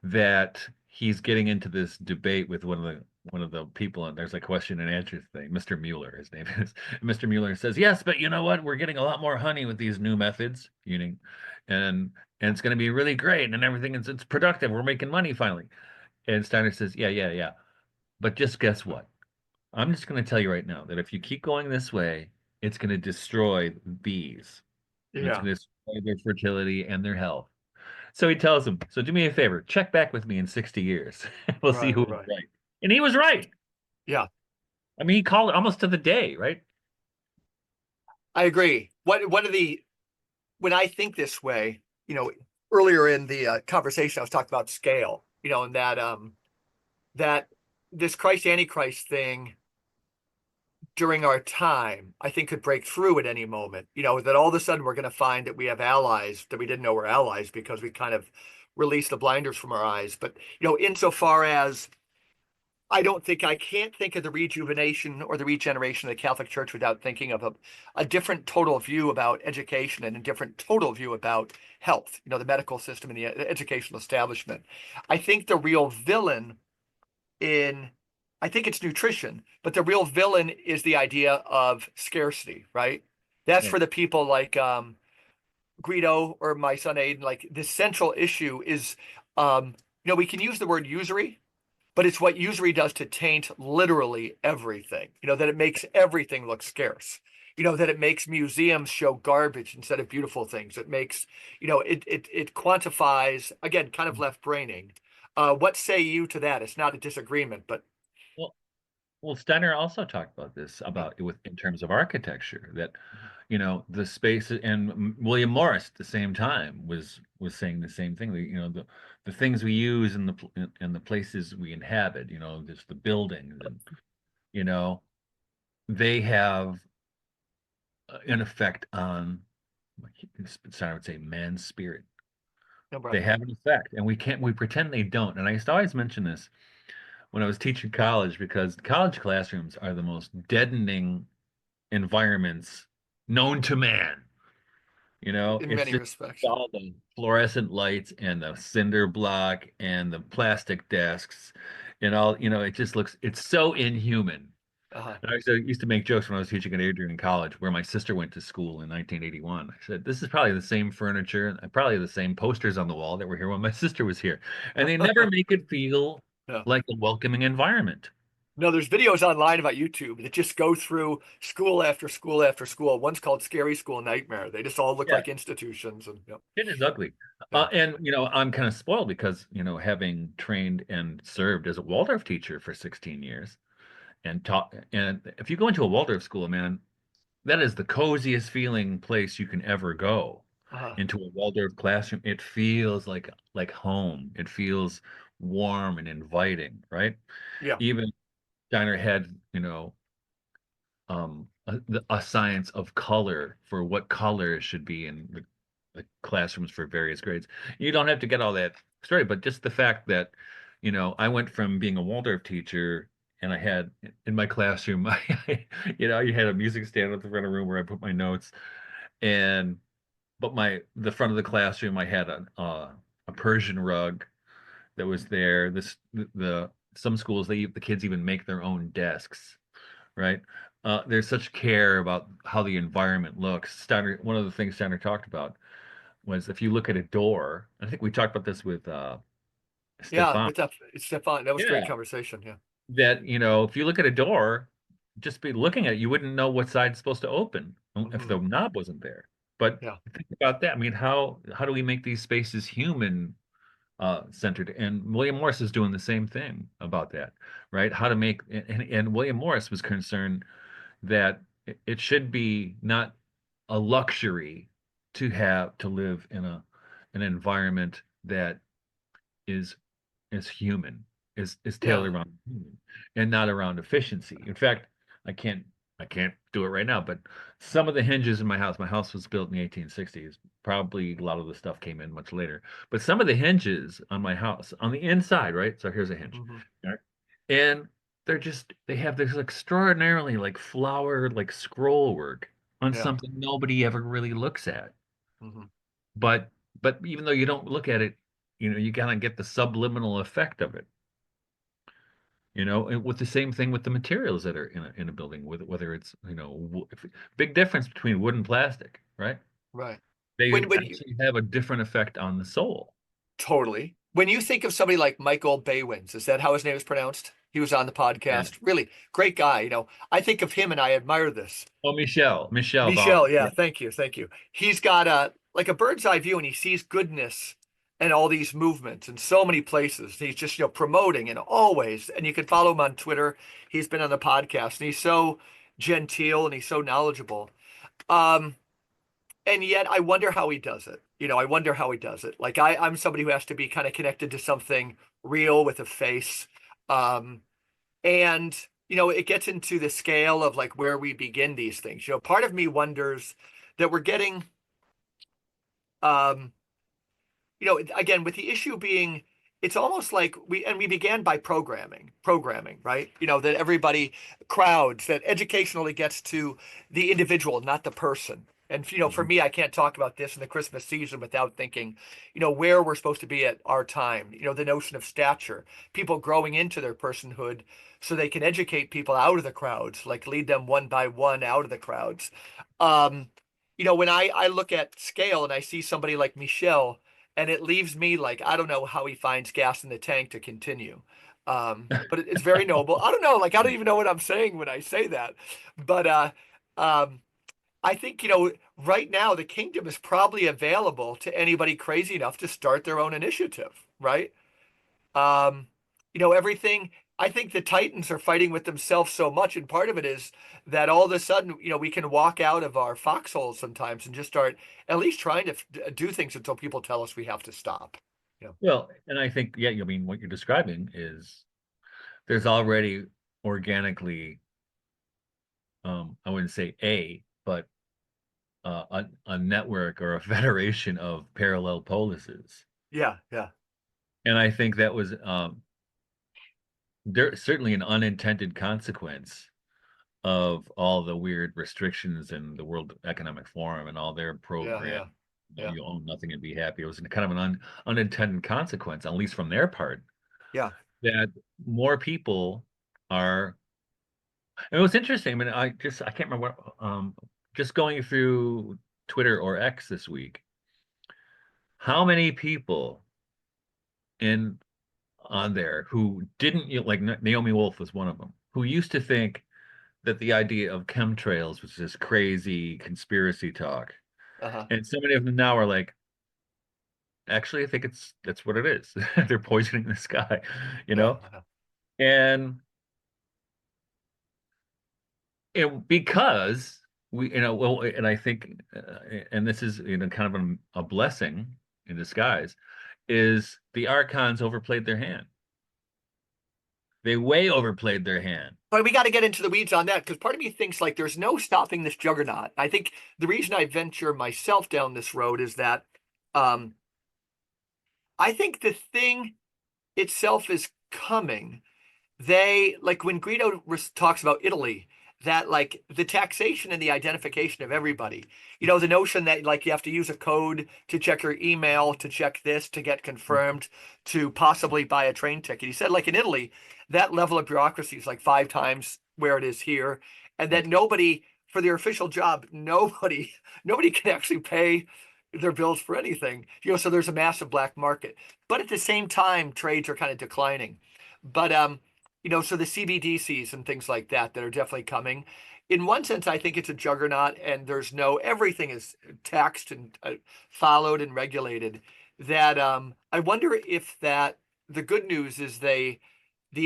that he's getting into this debate with one of the people, and there's a question and answer thing. Mr. Mueller, his name is. And Mr. Mueller says, "Yes, but you know what? We're getting a lot more honey with these new methods, and and it's going to be really great, and everything is it's productive. We're making money finally." And Steiner says, "Yeah, yeah, yeah. But just guess what? I'm just going to tell you right now that if you keep going this way, it's going to destroy bees, and it's Yeah, going to destroy their fertility and their health." So he tells him, "So do me a favor, check back with me in 60 years. We'll see right, who was right. right." And he was right. Yeah, I mean, he called it almost to the day, right? I agree. One of the when I think this way, earlier in the conversation, I was talking about scale, and that this Christ Antichrist thing during our time, I think could break through at any moment. That all of a sudden we're going to find that we have allies that we didn't know were allies because we kind of released the blinders from our eyes. But insofar as I can't think of the rejuvenation or the regeneration of the Catholic Church without thinking of a different total view about education and a different total view about health, the medical system and the educational establishment. I think the real villain in, I think it's nutrition, but the real villain is the idea of scarcity, right? That's Right. for the people like Guido or my son Aiden. Like the central issue is, um, we can use the word usury, but it's what usury does to taint literally everything. That it makes everything look scarce. That it makes museums show garbage instead of beautiful things. It makes, it quantifies, again, kind of left braining. What say you to that? It's not a disagreement, but Well, well, Steiner also talked about this yeah. about with in terms of architecture that the space and William Morris at the same time was saying the same thing. The things we use in the places we inhabit, just the buildings and you know they have an effect on, I would say, man's spirit. No They problem. have an effect, and we pretend they don't. And I used to always mention this when I was teaching college because college classrooms are the most deadening environments known to man. In It's many just respects. all the fluorescent lights and the cinder block and the plastic desks and all, it just looks, it's so inhuman. Uh-huh. And I used to make jokes when I was teaching at Adrian College, where my sister went to school in 1981. I said, "This is probably the same furniture and probably the same posters on the wall that were here when my sister was here." And they never make it feel Yeah. like a welcoming environment. No, there's videos online about YouTube that just go through school after school after school. One's called Scary School Nightmare. They just all look Yeah, like institutions, and yeah, it is ugly. yeah, And, I'm kind of spoiled because, having trained and served as a Waldorf teacher for 16 years and taught, and if you go into a Waldorf school, man, that is the coziest feeling place you can ever go uh-huh. into a Waldorf classroom. It feels like home. It feels warm and inviting, right? Yeah, Even Steiner had, a science of color for what color should be in the classrooms for various grades. You don't have to get all that story, but just the fact that, I went from being a Waldorf teacher and I had in my classroom, you had a music stand at the front of the room where I put my notes, and but the front of the classroom, I had a Persian rug that was there. The some schools the kids even make their own desks, right? There's such care about how the environment looks. One of the things Steiner talked about was if you look at a door, I think we talked about this with yeah. Stefan. With that, Stefan, that was a great Yeah, conversation. Yeah, that if you look at a door, just be looking at it, you wouldn't know what side it's supposed to open if hmm the knob wasn't there. But yeah, think about that. I mean, how do we make these spaces human centered? And William Morris is doing the same thing about that, right? How to make and William Morris was concerned that it should be not a luxury to live an environment that is is human, is Yeah. tailored around human and not around efficiency. In fact, I can't I can't do it right now, but some of the hinges in my house was built in the 1860s. Probably a lot of the stuff came in much later. But some of the hinges on my house, on the inside, right? So here's a hinge. Hmm. Right? And they have this extraordinarily like flowered like scroll work on Yeah. something nobody ever really looks at. Hmm. But even though you don't look at it, you kind of get the subliminal effect of it. And with the same thing with the materials that are in a building, with whether it's, big difference between wood and plastic, right? Right. They When you actually have a different effect on the soul. totally, when you think of somebody like Michael Baywins, is that how his name is pronounced? He was on the Yeah. podcast. Really great guy. I think of him and I admire this. Oh, Michelle Michelle, Bauer. yeah, Yeah. thank you, thank you. He's got a like a bird's eye view, and he sees goodness and all these movements in so many places. He's just promoting and always, and you can follow him on Twitter. He's been on the podcast, and he's so genteel and he's so knowledgeable. Um, and yet I wonder how he does it. I wonder how he does it. Like I'm somebody who has to be kind of connected to something real with a face. Um, and it gets into the scale of like where we begin these things. Part of me wonders that we're getting um again, with the issue being, it's almost like we began by programming, right? That everybody crowds, that educationally gets to the individual, not the person. And for Mhm. me, I can't talk about this in the Christmas season without thinking, where we're supposed to be at our time. The notion of stature, people growing into their personhood so they can educate people out of the crowds, like lead them one by one out of the crowds. Um, when I look at scale and I see somebody like Michelle, and it leaves me like, I don't know how he finds gas in the tank to continue. But it's very noble. I don't know, like I don't even know what I'm saying when I say that. But um, I think right now the kingdom is probably available to anybody crazy enough to start their own initiative, right? Um, everything. I think the Titans are fighting with themselves so much, and part of it is that all of a sudden, we can walk out of our foxholes sometimes and just start at least trying to do things until people tell us we have to stop. Yeah. Well, and I think, yeah, I mean, what you're describing is there's already organically, I wouldn't say but a network or a federation of parallel polises. Yeah. Yeah. And I think that was there certainly an unintended consequence of all the weird restrictions in the World Economic Forum and all their Yeah. program. Yeah. Yeah. You own nothing and be happy. It was kind of an unintended consequence, at least from their part, Yeah. that more people are. And it was interesting. I mean, I can't remember what, just going through Twitter or X this week, how many people in on there who didn't like Naomi Wolf was one of them, who used to think that the idea of chemtrails was just crazy conspiracy talk. Uh-huh. And so many of them now are like, actually, I think that's what it is. They're poisoning the sky, you Yeah. know? And because well, and I think, and this is, kind of a blessing in disguise, is the archons overplayed their hand. They way overplayed their hand. But we got to get into the weeds on that because part of me thinks like there's no stopping this juggernaut. I think the reason I venture myself down this road is that um, I think the thing itself is coming. They like when Guido talks about Italy, that like the taxation and the identification of everybody. The notion that like you have to use a code to check your email, to check this, to get confirmed, to possibly buy a train ticket. He said like in Italy, that level of bureaucracy is like 5 times where it is here, and that nobody for their official job, nobody can actually pay their bills for anything. So there's a massive black market. But at the same time, trades are kind of declining. But so the CBDCs and things like that are definitely coming. In one sense, I think it's a juggernaut, and everything is taxed and followed and regulated. That I wonder if that the good news is the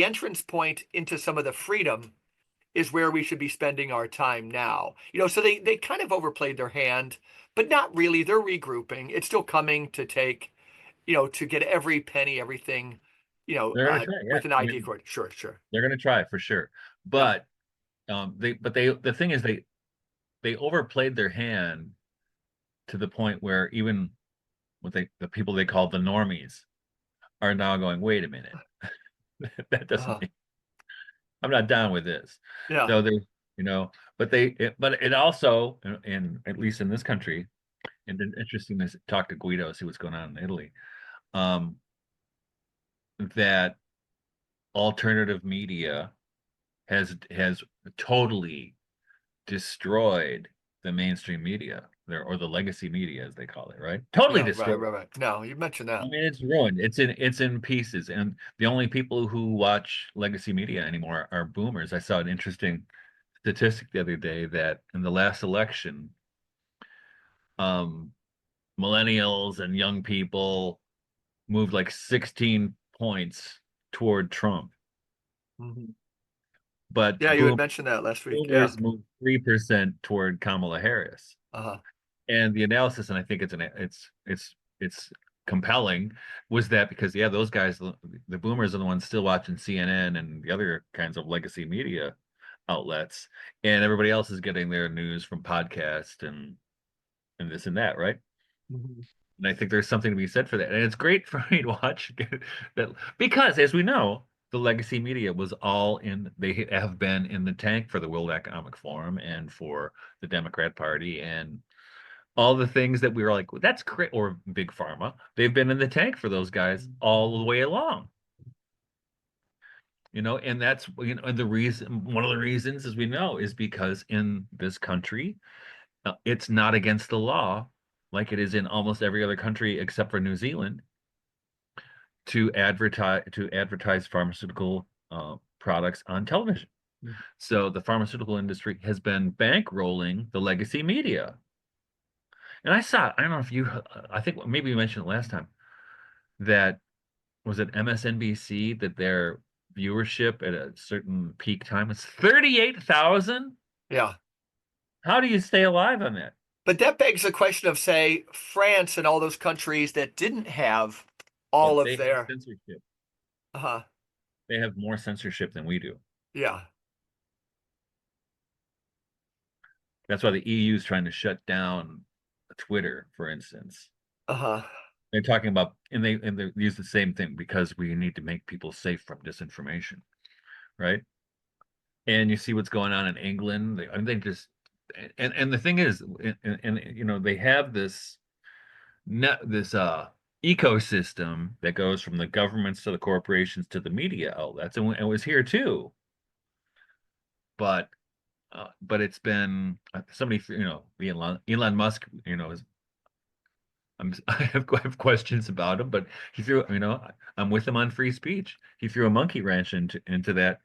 entrance point into some of the freedom is where we should be spending our time now. So they kind of overplayed their hand, but not really. They're regrouping. It's still coming to take, to get every penny, everything, They're gonna try, yeah. with an I ID mean, cord. Sure, sure. they're gonna try for sure. Yeah. But the thing is they overplayed their hand to the point where even the people they call the normies are now going, wait a minute, that doesn't Uh-huh. make, I'm not down with this. Yeah. So there's, but it also, at least in this country, and then interesting to talk to Guido, see what's going on in Italy, um, that alternative media has totally destroyed the mainstream media, or the legacy media, as they call it, right? Totally Yeah. Right. destroyed. Right. Right. No, you mentioned I that. mean, it's ruined. It's in pieces, and the only people who watch legacy media anymore are boomers. I saw an interesting statistic the other day that in the last election, um, millennials and young people moved like 16 points toward Trump, Mhm. but Yeah, you had mentioned that last week. Yeah. boomers moved 3% toward Kamala Harris. Uh-huh. And the analysis, and I think it's compelling, was that because yeah, those guys, the boomers are the ones still watching CNN and the other kinds of legacy media outlets, and everybody else is getting their news from podcast and this and that, right? Mhm. And I think there's something to be said for that. And it's great for me to watch that, because as we know, the legacy media was all in, they have been in the tank for the World Economic Forum and for the Democrat Party and all the things that we were like, well, that's great, or big pharma. They've been in the tank for those guys all the way along. And that's, and the reason, one of the reasons, as we know, is because in this country, it's not against the law, like it is in almost every other country except for New Zealand, to advertise pharmaceutical products on television. So the pharmaceutical industry has been bankrolling the legacy media. And I don't know if I think maybe you mentioned it last time, that was it MSNBC, that their viewership at a certain peak time was 38,000? Yeah. How do you stay alive on that? But that begs the question of, say, France and all those countries that didn't have Well, all of they have their, censorship. uh, They have more censorship than we do. yeah, That's why the EU is trying to shut down Twitter, for instance. uh-huh, They're talking about, and they use the same thing, because we need to make people safe from disinformation, right? And you see what's going on in England. They just, and the thing is, and they have this ecosystem that goes from the governments to the corporations to the media outlets, and it was here too. But it's been somebody, Elon Musk, is, I have questions about him, but he threw, I'm with him on free speech. He threw a monkey wrench into that,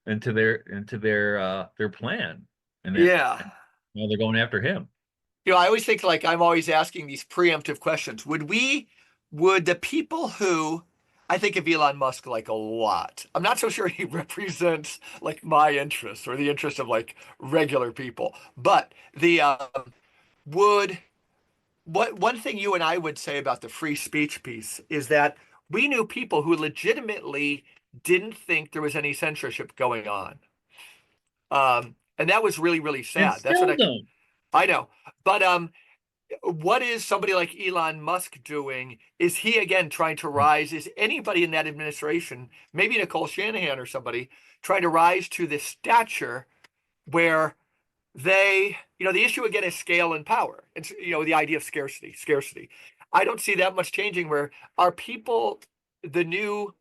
into their plan, and that yeah. now they're going after him. I always think, like, I'm always asking these preemptive questions. Would the people who, I think of Elon Musk like a lot. I'm not so sure he represents like my interests or the interests of like regular people, but would what one thing you and I would say about the free speech piece is that we knew people who legitimately didn't think there was any censorship going on. And that was really, really And sad. That's what still don't. I know. But what is somebody like Elon Musk doing? Is he again trying to rise? Is anybody in that administration, maybe Nicole Shanahan or somebody, trying to rise to this stature where the issue again is scale and power. It's, the idea of scarcity. I don't see that much changing where are people, the new,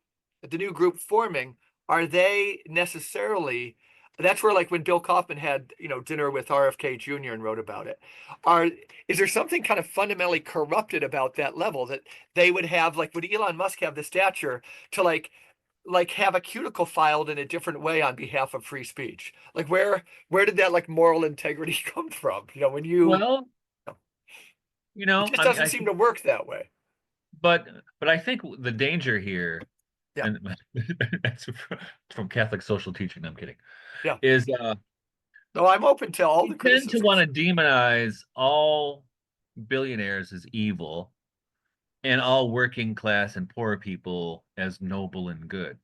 the new group forming, are they necessarily, that's where like when Bill Kaufman had, dinner with RFK Jr. and wrote about it. Is there something kind of fundamentally corrupted about that level that they would have, like, would Elon Musk have the stature to like have a cuticle filed in a different way on behalf of free speech? Like where did that like moral integrity come from? When Well, it just I mean, doesn't seem to work that way. but I think the danger here, Yeah. and that's from Catholic social teaching. I'm kidding. Yeah. is No, I'm open to all we the tend to want criticisms. to demonize all billionaires as evil and all working class and poor people as noble and good.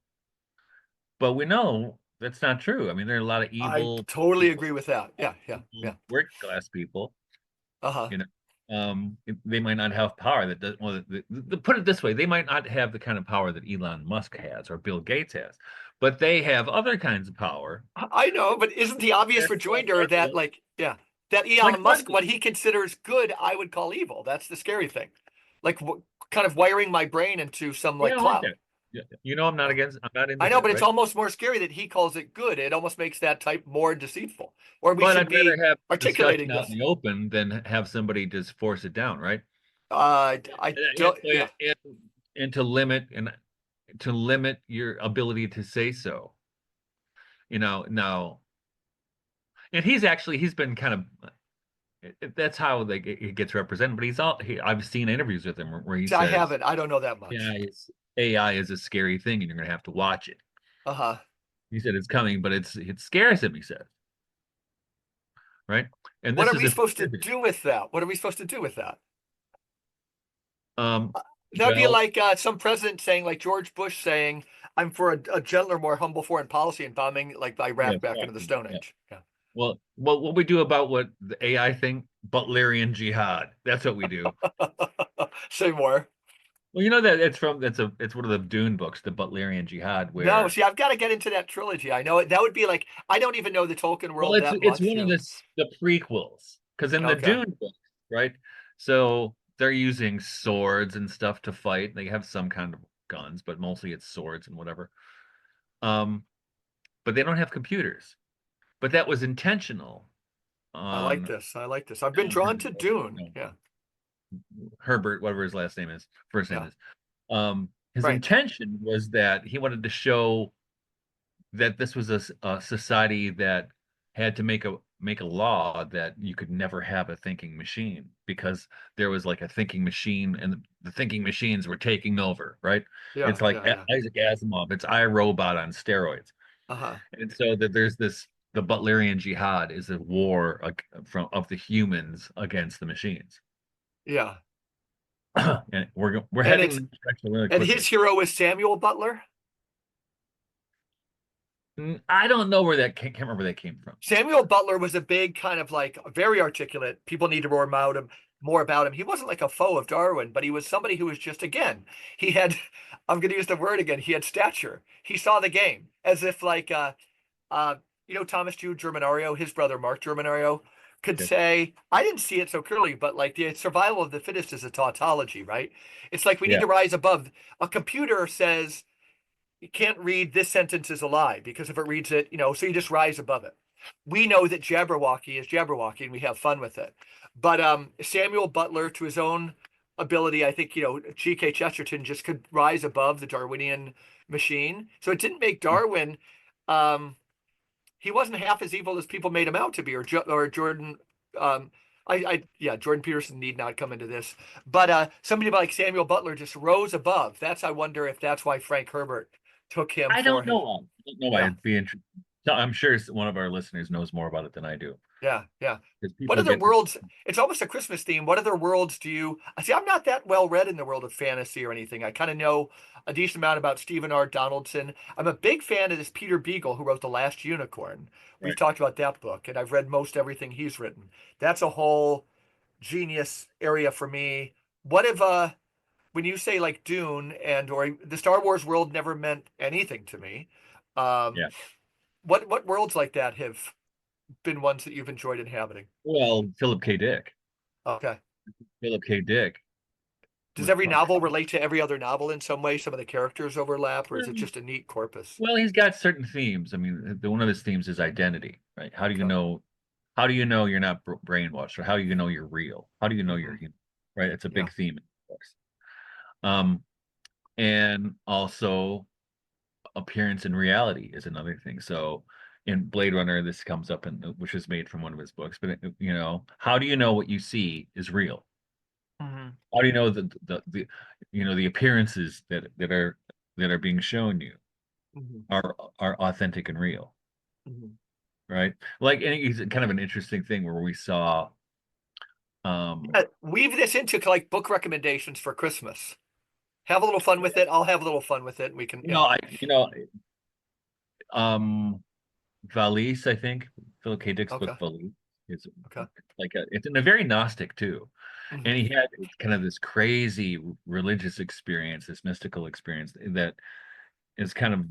But we know that's not true. I mean, there are a lot of I evil totally people, agree with that. Yeah, yeah, yeah. working class people, Uh-huh. you know. They might not have power that does, well, put it this way, they might not have the kind of power that Elon Musk has or Bill Gates has, but they have other kinds of power I know, but isn't the obvious that's rejoinder that like, yeah, that like Elon Musk, what money. he considers good, I would call evil. That's the scary thing. Like kind of wiring my brain into some Yeah, like I like cloud. that. Yeah. Yeah. I'm not into I know, that, but it's right? almost more scary that he calls it good. It almost makes that type more deceitful. Or we But should I'd rather be have discussion articulating out in this. the open than have somebody just force it down, right? I And, don't, yeah. and to limit your ability to say so. Now, and he's been kind of that's how it gets represented. But I've seen interviews with him where he See, I says, haven't. I don't know that "Yeah, much. AI is a scary thing, and you're gonna have to watch it." Uh-huh. He said it's coming, but it scares him. He said, right? And What this are is we a supposed to fear of his. do with that? What are we supposed to do with that? Um, That'd be well, like some president saying, like George Bush saying, "I'm for a gentler, more humble foreign policy," and bombing like yeah, Iraq back into the exactly. Stone Yeah. Age. Yeah. What we do about what the AI thing, Butlerian jihad. That's what we do. Say more. Well, you know that it's one of the Dune books, the Butlerian jihad, No, where see, I've got to get into that trilogy. I know it. That would be like I don't even know the Tolkien well, world that it's much. one of the prequels because in the Okay. Dune books, right? So they're using swords and stuff to fight. They have some kind of guns, but mostly it's swords and whatever. Um, but they don't have computers. But that was intentional I like on this. I like this. I've been Alan drawn Herbert, to Dune. no, Yeah. Herbert, whatever his first name Yeah. is. His Right. intention was that he wanted to show that this was a society that had to make a law that you could never have a thinking machine because there was like a thinking machine and the thinking machines were taking over, right? Yeah. It's like Yeah. Yeah. Isaac Asimov, it's iRobot on steroids. Uh-huh. And so that there's the Butlerian Jihad is a war from of the humans against the machines. Yeah. And we're And heading it's in that direction really and his quickly. hero is Samuel Butler. I don't know where that can't remember where that came from. Samuel Butler was a big kind of like very articulate. People need to roar about him more about him. He wasn't like a foe of Darwin, but he was somebody who was just again, he had I'm going to use the word again, he had stature. He saw the game as if like uh Thomas Jude Germanario, his brother Mark Germanario could Okay. say, I didn't see it so clearly, but like the survival of the fittest is a tautology, right? It's like we need Yeah. to rise above. A computer says you can't read this sentence is a lie because if it reads it, so you just rise above it. We know that Jabberwocky is Jabberwocky and we have fun with it. But Samuel Butler, to his own ability, I think, G.K. Chesterton just could rise above the Darwinian machine. So it didn't make Darwin, um, he wasn't half as evil as people made him out to be, or Jordan. Yeah, Jordan Peterson need not come into this, but somebody like Samuel Butler just rose above. I wonder if that's why Frank Herbert took him I for don't his. know. I don't know. Yeah, I'd be interested. So I'm sure one of our listeners knows more about it than I do yeah, yeah. because What people other get this. worlds? It's almost a Christmas theme. What other worlds do you I see? I'm not that well read in the world of fantasy or anything. I kind of know a decent amount about Stephen R. Donaldson. I'm a big fan of this Peter Beagle who wrote The Last Unicorn. We've Right. talked about that book, and I've read most everything he's written. That's a whole genius area for me. What if when you say like Dune and or the Star Wars world never meant anything to me. Um, Yeah. what worlds like that have been ones that you've enjoyed inhabiting? Well, Philip K. Dick. Okay. Philip K. Dick Does was every novel relate to every other novel in some way? Some of the characters overlap, or is it well, just a neat corpus? well, he's got certain themes. I mean, one of his themes is identity, right? How do you Okay. know? How do you know you're not brainwashed, or how do you know you're real? How do you know you're Hmm. human? Right? It's a Yeah. big theme in the books. Um, and also appearance and reality is another thing. So in Blade Runner, this comes up in which was made from one of his books. But how do you know what you see is real? Hmm. How do you know the appearances that are being shown you Hmm. are authentic and real? Hmm. right? Like, and it's kind of an interesting thing where we saw, Weave this into like book recommendations for Christmas. Have a little fun with it. I'll have a little fun with it. We can, you know, I, you know, um, Valise, I think Philip K. Dick's book okay, Valise is okay. like it's in a very Gnostic too, and Hmm. he had kind of this crazy religious experience, this mystical experience that is kind of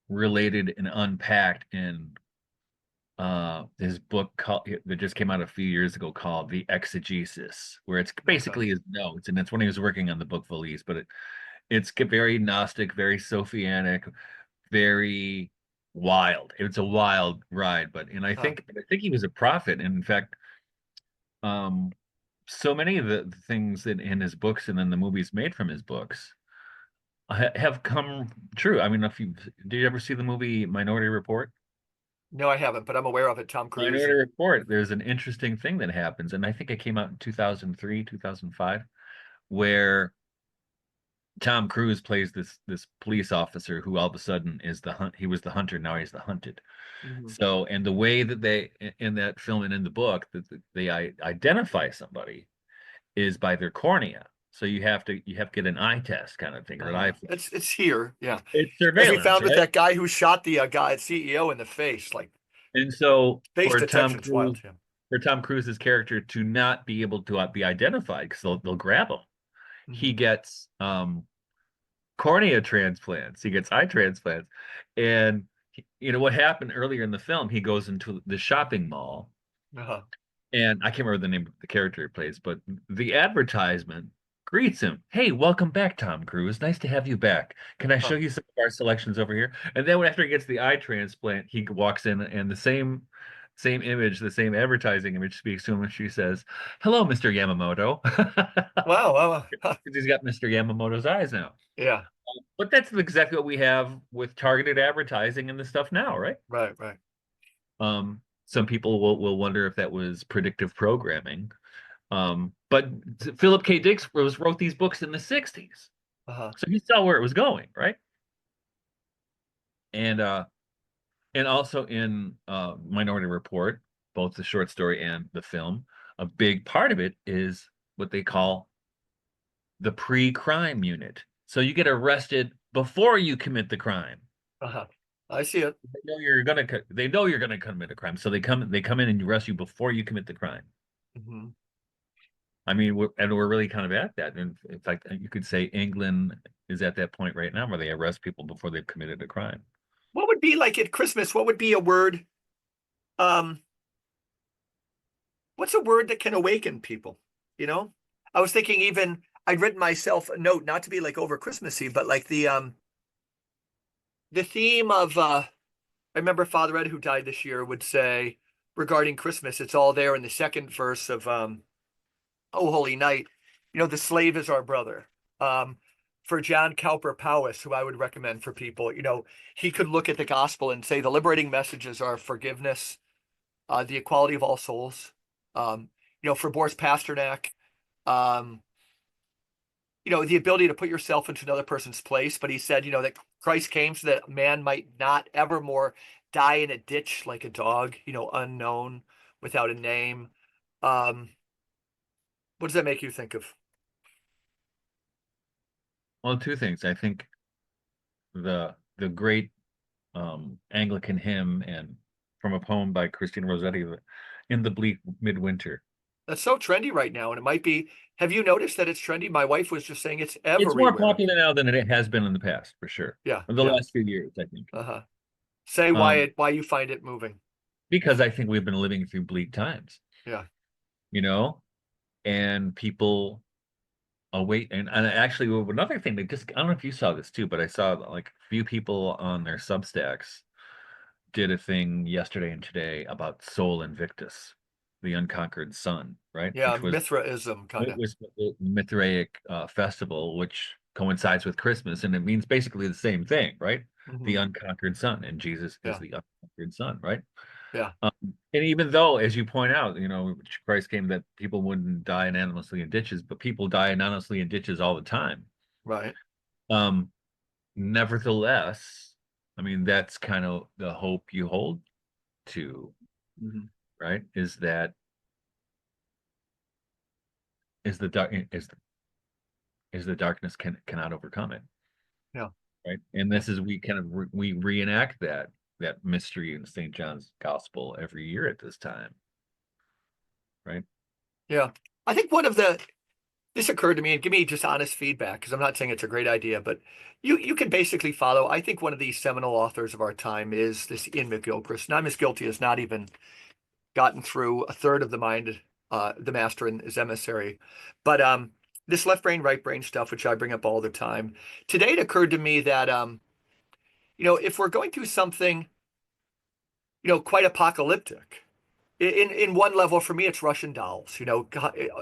related and unpacked in his book that just came out a few years ago called The Exegesis, where it's Okay. basically his notes, and it's when he was working on the book Valise, but it's very Gnostic, very Sophianic, very wild. It's a wild ride, but and Huh. I think he was a prophet. And in fact, um, so many of the things that in his books and then the movies made from his books have come true. I mean, if you did you ever see the movie Minority Report? No, I haven't, but I'm aware of it. Tom Cruise Minority and Report, there's an interesting thing that happens, and I think it came out in 2003, 2005, where Tom Cruise plays this police officer who all of a sudden is the hunt. He was the hunter, now he's the hunted. mhm. So, and the way that they in that film and in the book that they identify somebody is by their cornea. So you have to get an eye test kind of thing or an eye. It's here, yeah. It's As we surveillance, found with right? that guy who shot the guy CEO in the face, like And so face detection's wild. Yeah. For Tom Cruise's character to not be able to be identified because they'll grab him, he Hmm. gets cornea transplants. He gets eye transplants, and you know what happened earlier in the film? He goes into the shopping mall, Uh-huh. and I can't remember the name of the character he plays, but the advertisement greets him. Hey, welcome back, Tom Cruise. Nice to have you back. Can I show Huh. you some of our selections over here? And then after he gets the eye transplant, he walks in and the same image, the same advertising image speaks to him and she says, "Hello, Mr. Yamamoto." Wow, wow. Huh. Because he's got Mr. Yamamoto's eyes now. Yeah, But that's exactly what we have with targeted advertising and the stuff now, right? right, right. Some people will wonder if that was predictive programming. But Philip K. Dick wrote these books in the 60s. Uh-huh. So he saw where it was going, right? And and also in Minority Report, both the short story and the film, a big part of it is what they call the pre-crime unit. So you get arrested before you commit the crime. Uh-huh. I see it. They know you're gonna commit a crime, so they come in and arrest you before you commit the crime. Hmm. I mean, we're really kind of at that. And in fact, you could say England is at that point right now where they arrest people before they've committed a crime. What would be like at Christmas? What would be a word? Um, what's a word that can awaken people? You know, I was thinking even I'd written myself a note, not to be like over Christmassy, but like the theme of I remember Father Ed, who died this year, would say regarding Christmas, it's all there in the second verse of Oh Holy Night. You know, the slave is our brother. Um, for John Cowper Powys, who I would recommend for people, you know, he could look at the gospel and say the liberating messages are forgiveness, the equality of all souls. You know, for Boris Pasternak, um, you know, the ability to put yourself into another person's place. But he said, you know, that Christ came so that man might not evermore die in a ditch like a dog, you know, unknown, without a name. Um, what does that make you think of? Well, two things. I think the great Anglican hymn and from a poem by Christine Rossetti, "In the Bleak Midwinter." That's so trendy right now, and it might be. Have you noticed that it's trendy? My wife was just saying it's It's more everywhere. popular now than it has been in the past, for sure. Yeah, In the yeah. last few years, I think. Uh-huh. Say Um, why you find it moving. because I think we've been living through bleak times, Yeah, you know, and people await and actually another thing that just I don't know if you saw this too, but I saw like a few people on their Substacks did a thing yesterday and today about Sol Invictus, the unconquered sun, right? yeah. Mithraism, kind It of. was the Mithraic festival, which coincides with Christmas, and it means basically the same thing, right? The Hmm. unconquered sun, and Jesus is Yeah, the unconquered sun, right? yeah. Um, and even though, as you point out, you know, Christ came that people wouldn't die anonymously in ditches, but people die anonymously in ditches all the time. Right. Um, Nevertheless, I mean, that's kind of the hope you hold to, Mhm. right? Is that is the dark is the darkness cannot overcome it, Yeah. right? And Yeah. this is we kind of we reenact that mystery in St. John's Gospel every year at this time, right? Yeah. I think this occurred to me, and give me just honest feedback because I'm not saying it's a great idea, but you can basically follow. I think one of these seminal authors of our time is this Ian McGilchrist, and I'm as guilty as not even gotten through a third of the Master and his Emissary. But this left brain, right brain stuff, which I bring up all the time. Today it occurred to me that if we're going through something, quite apocalyptic, in one level for me, it's Russian dolls.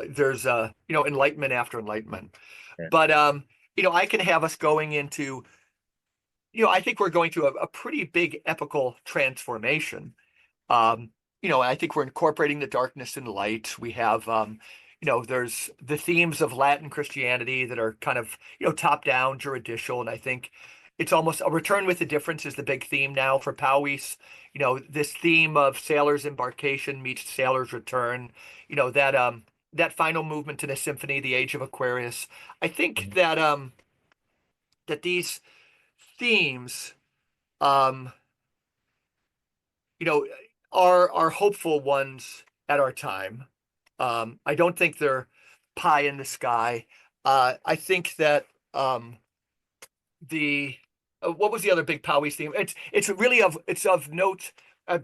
There's enlightenment after enlightenment. Right. But I can have us going into, I think we're going through a pretty big epical transformation. Um, I think we're incorporating the darkness and light. We have, there's the themes of Latin Christianity that are kind of, top down, juridical. And I think it's almost a return with a difference is the big theme now for Powys. This theme of sailor's embarkation meets sailor's return, that final movement in a symphony, the Age of Aquarius. I think Mhm. that these themes, um, you know, are hopeful ones at our time. I don't think they're pie in the sky. I think that the what was the other big Powys theme? It's of note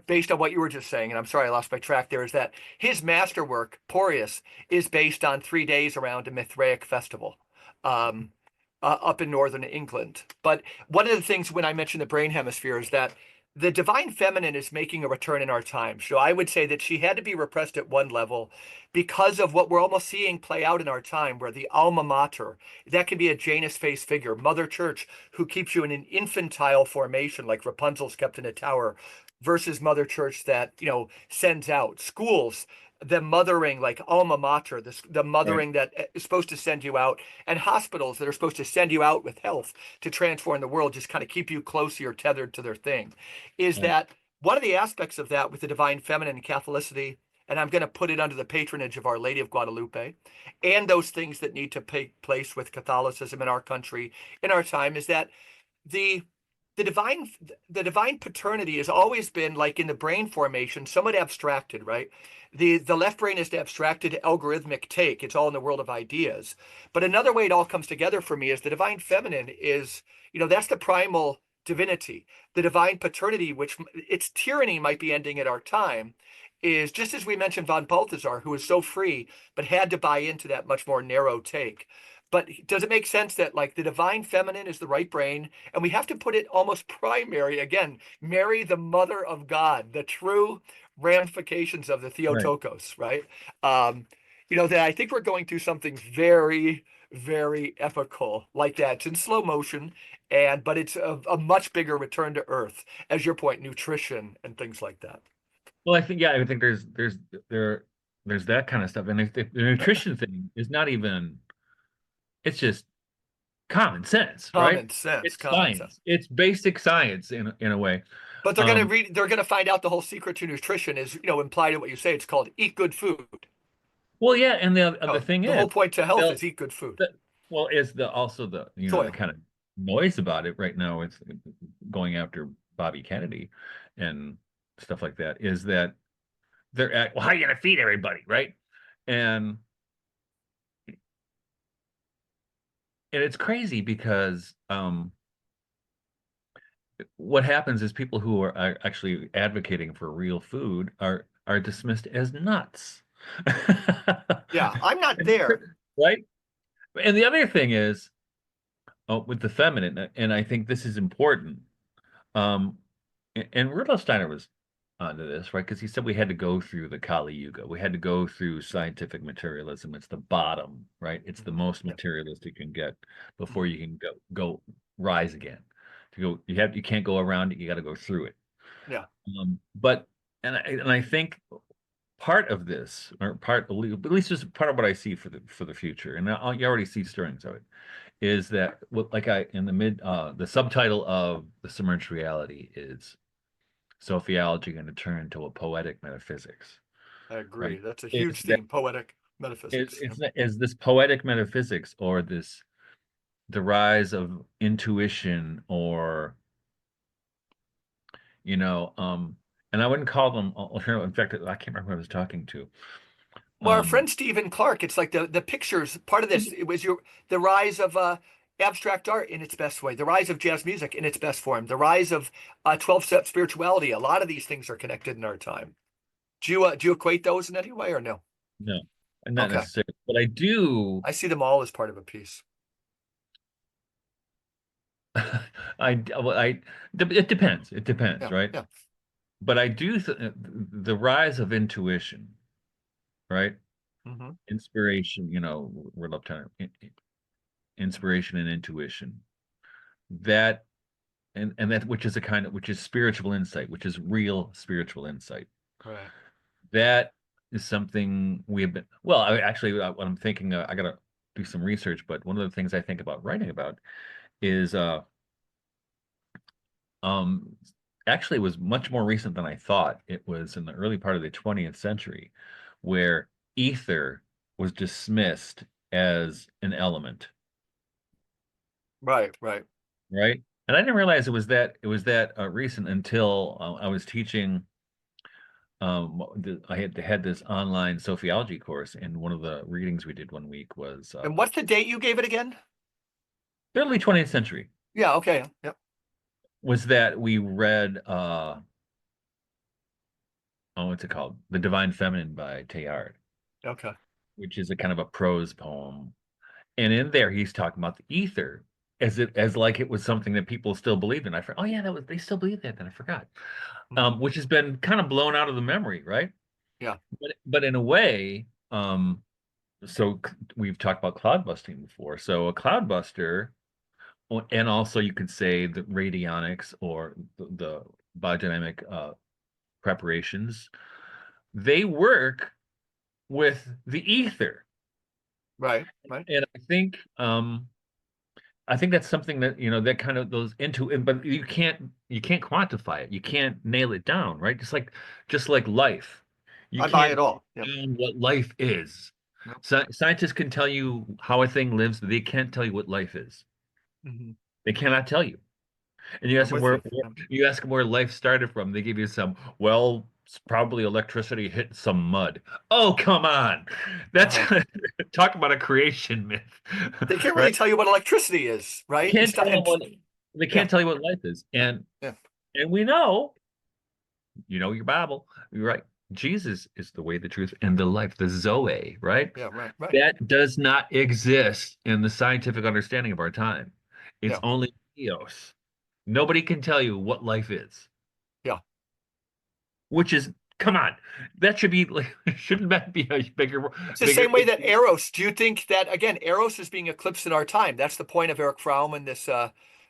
based on what you were just saying, and I'm sorry I lost my track there. Is that his masterwork Boreas is based on 3 days around a Mithraic festival. Um, Up in northern England. But one of the things when I mentioned the brain hemisphere is that the divine feminine is making a return in our time. So I would say that she had to be repressed at one level because of what we're almost seeing play out in our time, where the alma mater, that can be a Janus face figure, Mother Church, who keeps you in an infantile formation like Rapunzel's kept in a tower, versus Mother Church that, sends out schools. The mothering, like alma mater, the Right. mothering that is supposed to send you out, and hospitals that are supposed to send you out with health to transform the world, just kind of keep you close, you're tethered to their thing. Is Right. that one of the aspects of that with the divine feminine and Catholicity? And I'm going to put it under the patronage of Our Lady of Guadalupe, and those things that need to take place with Catholicism in our country, in our time, is that the the divine the divine paternity has always been like in the brain formation, somewhat abstracted, right? The left brain is the abstracted algorithmic take. It's all in the world of ideas. But another way it all comes together for me is the divine feminine is, that's the primal divinity. The divine paternity, which its tyranny might be ending at our time, is just as we mentioned von Balthasar, who was so free, but had to buy into that much more narrow take. But does it make sense that like the divine feminine is the right brain, and we have to put it almost primary again, Mary, the mother of God, the true ramifications of the Right. Theotokos, right? Um, that I think we're going through something very, very epical like that. It's in slow motion, but it's a much bigger return to earth, as your point, nutrition and things like that. Well, I think, yeah, I think there there's that kind of stuff, and if the nutrition thing is not even, it's just common sense, right? Common sense, It's common sense. science. It's basic science in a way. But Um, they're gonna find out the whole secret to nutrition is, implied in what you say. It's called eat good food. well, yeah, and the thing The is, whole point to health they'll is eat good food. the, well, is the also the the Soil. kind of noise about it right now. It's going after Bobby Kennedy and stuff like that. Is that they're at, well, how are you going to feed everybody, right? And and it's crazy because what happens is people who are actually advocating for real food are dismissed as nuts. Yeah, I'm not there. Right? And the other thing is, oh, with the feminine, and I think this is important. Um, and Rudolf Steiner was onto this, right? Because he said we had to go through the Kali Yuga. We had to go through scientific materialism. It's the bottom, right? It's the Mhm. most Yeah. materialistic you can get before Mhm. you can go rise again. To go, you can't go around it. You got to go through it. Yeah. But and I think part of this, or part at least just part of what I see for the future, and you already see stirrings of it, is that what like I in the mid the subtitle of the submerged reality is sociology going to turn to a poetic metaphysics, I agree. right? That's a Is huge that theme, poetic metaphysics. Yep. is this poetic metaphysics or this the rise of intuition or you know and I wouldn't call them in fact I can't remember who I was talking to. Well, our Um friend Stephen Clark, it's like the pictures part of this. It was the rise of abstract art in its best way, the rise of jazz music in its best form, the rise of 12-step spirituality. A lot of these things are connected in our time. Do you equate those in any way or no? no, not Okay, necessarily, but I do. I see them all as part of a piece. Well, it depends. It depends, Yeah, right? yeah. But I do th the rise of intuition, right? Hmm. Inspiration, we're love time, inspiration and intuition. That and that which is a kind of which is spiritual insight, which is real spiritual insight. Right. That is something we have been, well, actually, what I'm thinking, I gotta do some research, but one of the things I think about writing about is Um, actually, it was much more recent than I thought. It was in the early part of the 20th century where ether was dismissed as an element, Right, right. right? And I didn't realize it was that recent until I was teaching. I had this online sociology course, and one of the readings we did one week was And what's the date you gave it again? early 20th century. Yeah, okay. Yep. Was that we read what's it called? The Divine Feminine by Teilhard, Okay. which is a kind of a prose poem. And in there, he's talking about the ether as like it was something that people still believed in. I forgot. Oh yeah, that was they still believe that. Then I forgot. Hmm. Which has been kind of blown out of the memory, right? Yeah. But in a way, we've talked about cloud busting before. So a cloud buster, and also you could say the radionics or the biodynamic preparations, they work with the ether. Right, right. And I think that's something that, that kind of those into it, but you can't quantify it. You can't nail it down, right? Just like life. You I buy can't it all. Yep. nail down what life is. Yep. Scientists can tell you how a thing lives, but they can't tell you what life is. Hmm. They cannot tell you. And you ask I'm them with you. Yep. where life started from. They give you some, well, it's probably electricity hit some mud. Oh, come on. That's Uh-huh. talk about a creation myth, They can't really right? tell you what electricity is, right? And Can't stuff. tell them And what they yeah, can't tell you what life is. And yeah, and we know, your Bible, you're right. Jesus is the way, the truth, and the life, the Zoe, right? yeah. Right, right. That does not exist in the scientific understanding of our time. It's Yeah, only Theos. Nobody can tell you what life is, yeah. which is, come on, that should be like, shouldn't that be a It's the bigger same way that issue? Eros. Do you think that again, Eros is being eclipsed in our time? That's the point of Eric Fromm and this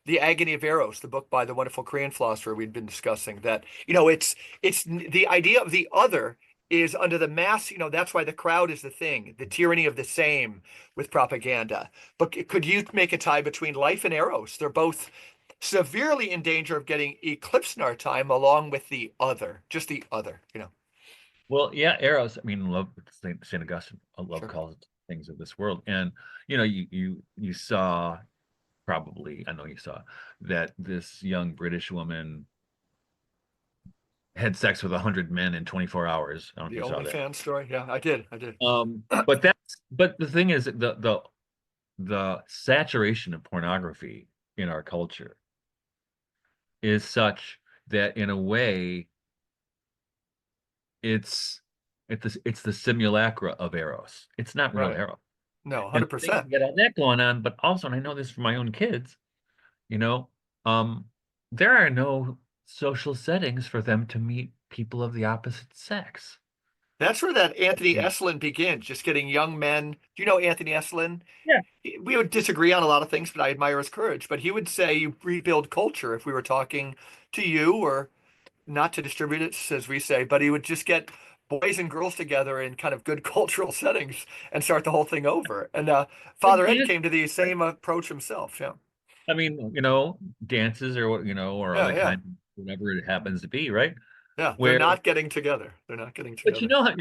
The Agony of Eros, the book by the wonderful Korean philosopher we've been discussing. That, it's the idea of the other is under the mass, that's why the crowd is the thing, the tyranny of the same with propaganda. But could you make a tie between life and Eros? They're both severely in danger of getting eclipsed in our time, along with the other, just the other. Well, yeah, Eros. I mean, love. Saint Augustine, love Sure. calls it things of this world, and you saw, probably, I know you saw that this young British woman had sex with 100 men in 24 hours. I don't know if The you saw that. OnlyFans story. Yeah, I did. I did. But the thing is, the saturation of pornography in our culture is such that, in a way, it's it's the simulacra of Eros. It's not real Right. Eros. No, And I think 100%. you get all that going on, but also, and I know this from my own kids, you know, um, there are no social settings for them to meet people of the opposite sex. That's where that Anthony Yeah. Eslin begins, just getting young men. Do you know Anthony Eslin? Yeah. We would disagree on a lot of things, but I admire his courage. But he would say you rebuild culture if we were talking to you, or not to distribute it, as we say, but he would just get boys and girls together in kind of good cultural settings and start the whole thing over. And And Father Ed dance, came to the right? same approach himself. Yeah. I mean, dances or or Yeah. other Yeah. kind, whatever it happens to be, right? Yeah. They're Where, not getting together. They're not getting but together.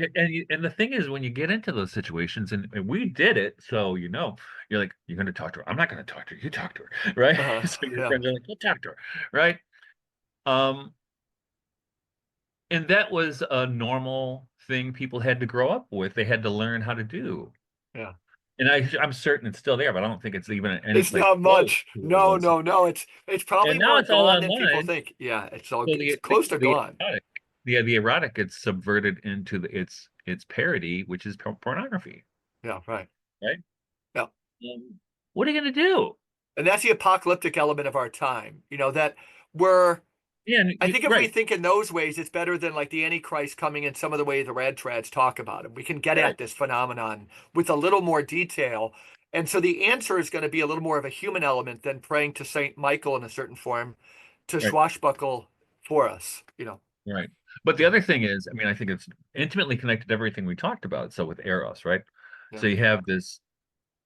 and the thing is, when you get into those situations, and we did it, so you're like, you're going to talk to her. I'm not going to talk to her. You talk to her, right? So your Yeah. friends are like, go talk to her, right? Um, and that was a normal thing people had to grow up with. They had to learn how to do. Yeah. And I'm certain it's still there, but I don't think it's even any It's like not close much. to what it No, was. no, no. It's And probably now more it's all gone than people online. think. Yeah, So it's close to gone. the erotic gets subverted into its parody, which is pornography, Yeah, right. right? Yeah. What are you gonna do? And that's the apocalyptic element of our time. That we're Yeah, and I think if we right, think in those ways, it's better than like the Antichrist coming in some of the way the rad trads talk about him. We can get right, at this phenomenon with a little more detail. And so the answer is going to be a little more of a human element than praying to Saint Michael in a certain form to right, swashbuckle for us. right. But the Yeah. other thing is, I mean, I think it's intimately connected to everything we talked about. So with Eros, right? Yeah. So you have this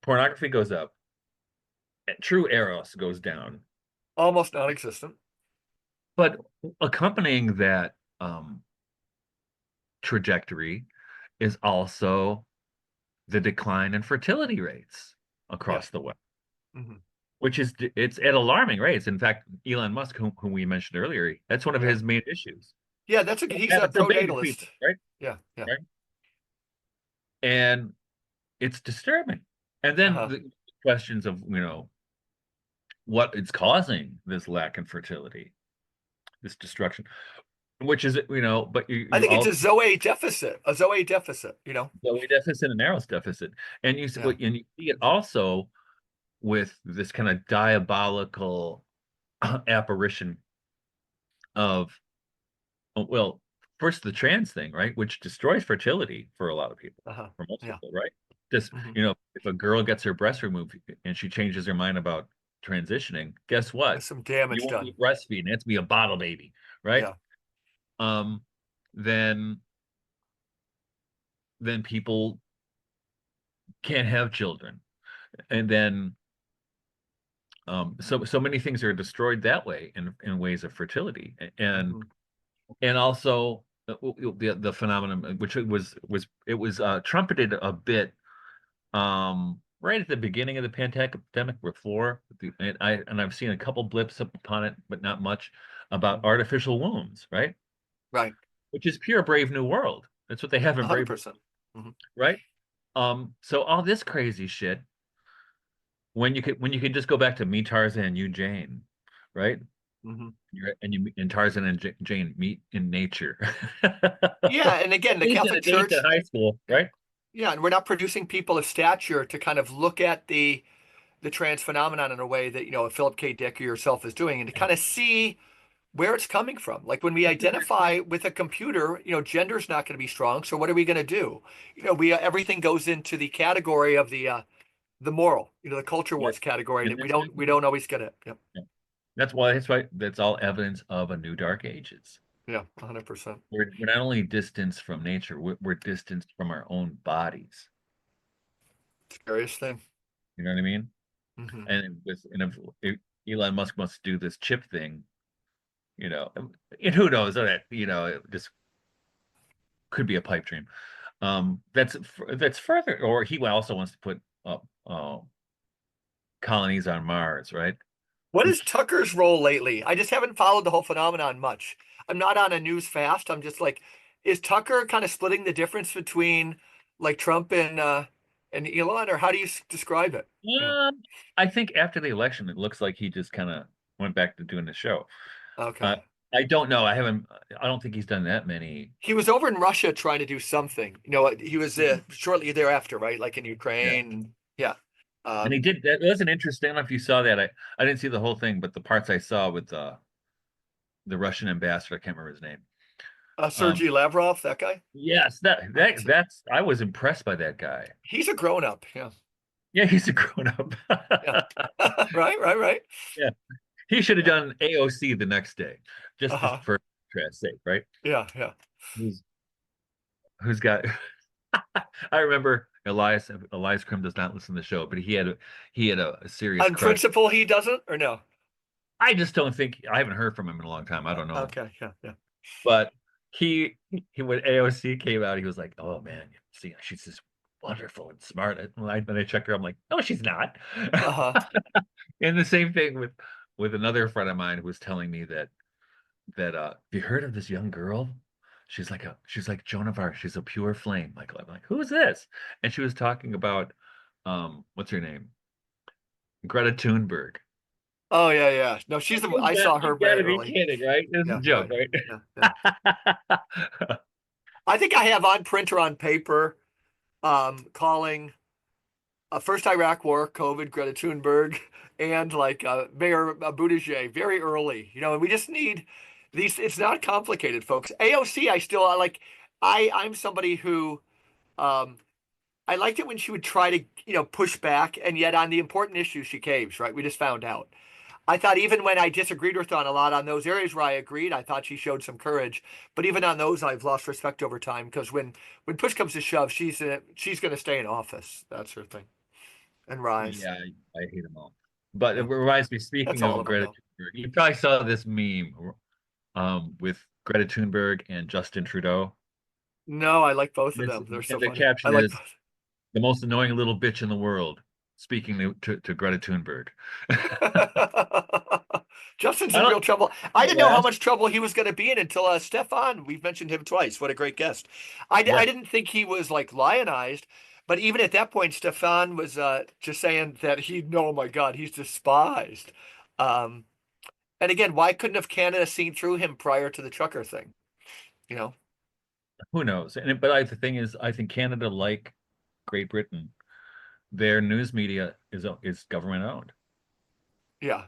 pornography goes up, true Eros goes down, Almost non-existent. but accompanying that trajectory is also the decline in fertility rates Yeah. across the West, Hmm. which is it's at alarming rates. In fact, Elon Musk, whom we mentioned earlier, that's one of Yeah. his main issues. Yeah, he's a So baby fever, pro-natalist. right? Yeah. Yeah. Right. And it's disturbing. And then Uh-huh. the questions of, what is causing this lack in fertility, this destruction, which is, but I you think it's all a Zoe deficit, Zoe deficit and Eros deficit. And Yeah. and you see it also with this kind of diabolical apparition of, well, first the trans thing, right, which destroys fertility for a lot of people, Uh-huh. for most Yeah. people, right? Just, Hmm. if a girl gets her breast removed and she changes her mind about transitioning, guess what? There's some You damage won't be done. breastfeeding. It has to be a bottle baby, right? Yeah. Um, then people can't have children, and then so many things are destroyed that way in ways of fertility, and Hmm. also the phenomenon, which it was trumpeted a bit right at the beginning of the pandemic before and I've seen a couple blips upon it, but not much, about Hmm. artificial wombs, right? Right. Which is pure Brave New World. That's what they have in Brave, 100%. Hmm. right? So all this crazy shit, when you could just go back to me, Tarzan, you, Jane, right? Hmm. And Tarzan and Jane meet in nature. Yeah. And again, the Dates in Catholic a dates in Church, high school, yeah. right? Yeah. And we're not producing people of stature to kind of look at the trans phenomenon in a way that, Philip K. Dick or yourself is doing and to kind of see where it's coming from. Like when we This is our identify with a computer, gender's not going to be strong. So what are we going to do? We everything goes into the category of the moral, the culture yeah. wars category And that we don't always get it. Yep. yeah. That's why that's all evidence of a new dark ages. Yeah, 100%. We're not only distanced from nature, we're distanced from our own bodies. Scariest thing. You know what I mean? Hmm. If Elon Musk wants to do this chip thing, and who knows that, it just could be a pipe dream. That's further, or he also wants to put up colonies on Mars, right? What is Which Tucker's role lately? I just haven't followed the whole phenomenon much. I'm not on a news fast. I'm just like, is Tucker kind of splitting the difference between like Trump and Elon, or how do you describe it? Yeah. um, I think after the election, it looks like he just kind of went back to doing the show. Okay. Uh, I don't know. I don't think he's done that many. He was over in Russia trying to do something. He was shortly thereafter, right? Like in Yeah. Ukraine. Yeah. And he Um, did that. It wasn't interesting. I don't know if you saw that. I didn't see the whole thing, but the parts I saw with the Russian ambassador, I can't remember his name. Um, Sergei Lavrov, that guy. yes, that's I was impressed by that guy. He's a grown up. Yeah. Yeah, he's a grown up. Yeah. Right. Right. Right. Yeah, he should have Yeah. done AOC the next day, just Uh-huh. for contrast's sake, right? Yeah. Yeah. He's who's got I remember Elias Krim does not listen to the show, but he had a serious On crush. principle, he doesn't, or no? I just don't think I haven't heard from him in a long time. I don't know. Okay, yeah, yeah. But he when AOC came out, he was like, "Oh man, see, she's just wonderful and smart." And when I checked her, I'm like, "No, she's not." Uh-huh. And the same thing with another friend of mine who was telling me that have you heard of this young girl? She's like Joan of Arc. She's a pure flame. Like I'm like, who's this? And she was talking about what's her name? Greta Thunberg. Oh yeah, yeah. No, she's the. I saw her You very gotta be early. kidding, right? This is Yeah, a joke, right. Yeah, yeah. right? I think I have on print or on paper, calling first Iraq War, COVID, Greta Thunberg, and like Mayor Buttigieg very early. And we just need these. It's not complicated, folks. AOC, I still I like. I'm somebody who um, I liked it when she would try to push back, and yet on the important issues she caves. Right, we just found out. I thought even when I disagreed with her on a lot on those areas where I agreed, I thought she showed some courage. But even on those, I've lost respect over time because when push comes to shove, she's going to stay in office. That's her thing and rise. Yeah, I hate them all. But it Yeah, reminds me, that's speaking all of of them Greta though. Thunberg, you probably saw this meme with Greta Thunberg and Justin Trudeau. No, I like both of This them. They're so and the funny. I caption like is both. the most annoying little bitch in the world, speaking to Greta Thunberg. Justin's I in don't real trouble. I didn't know how laugh. much trouble he was going to be in until Stefan. We've mentioned him twice. What a great guest. I Yeah, didn't think he was like lionized, but even at that point, Stefan was just saying that oh my God, he's despised. Um, and again, why couldn't have Canada seen through him prior to the trucker thing? You know? who knows? But the thing is, I think Canada, like Great Britain, their news media is government owned. Yeah.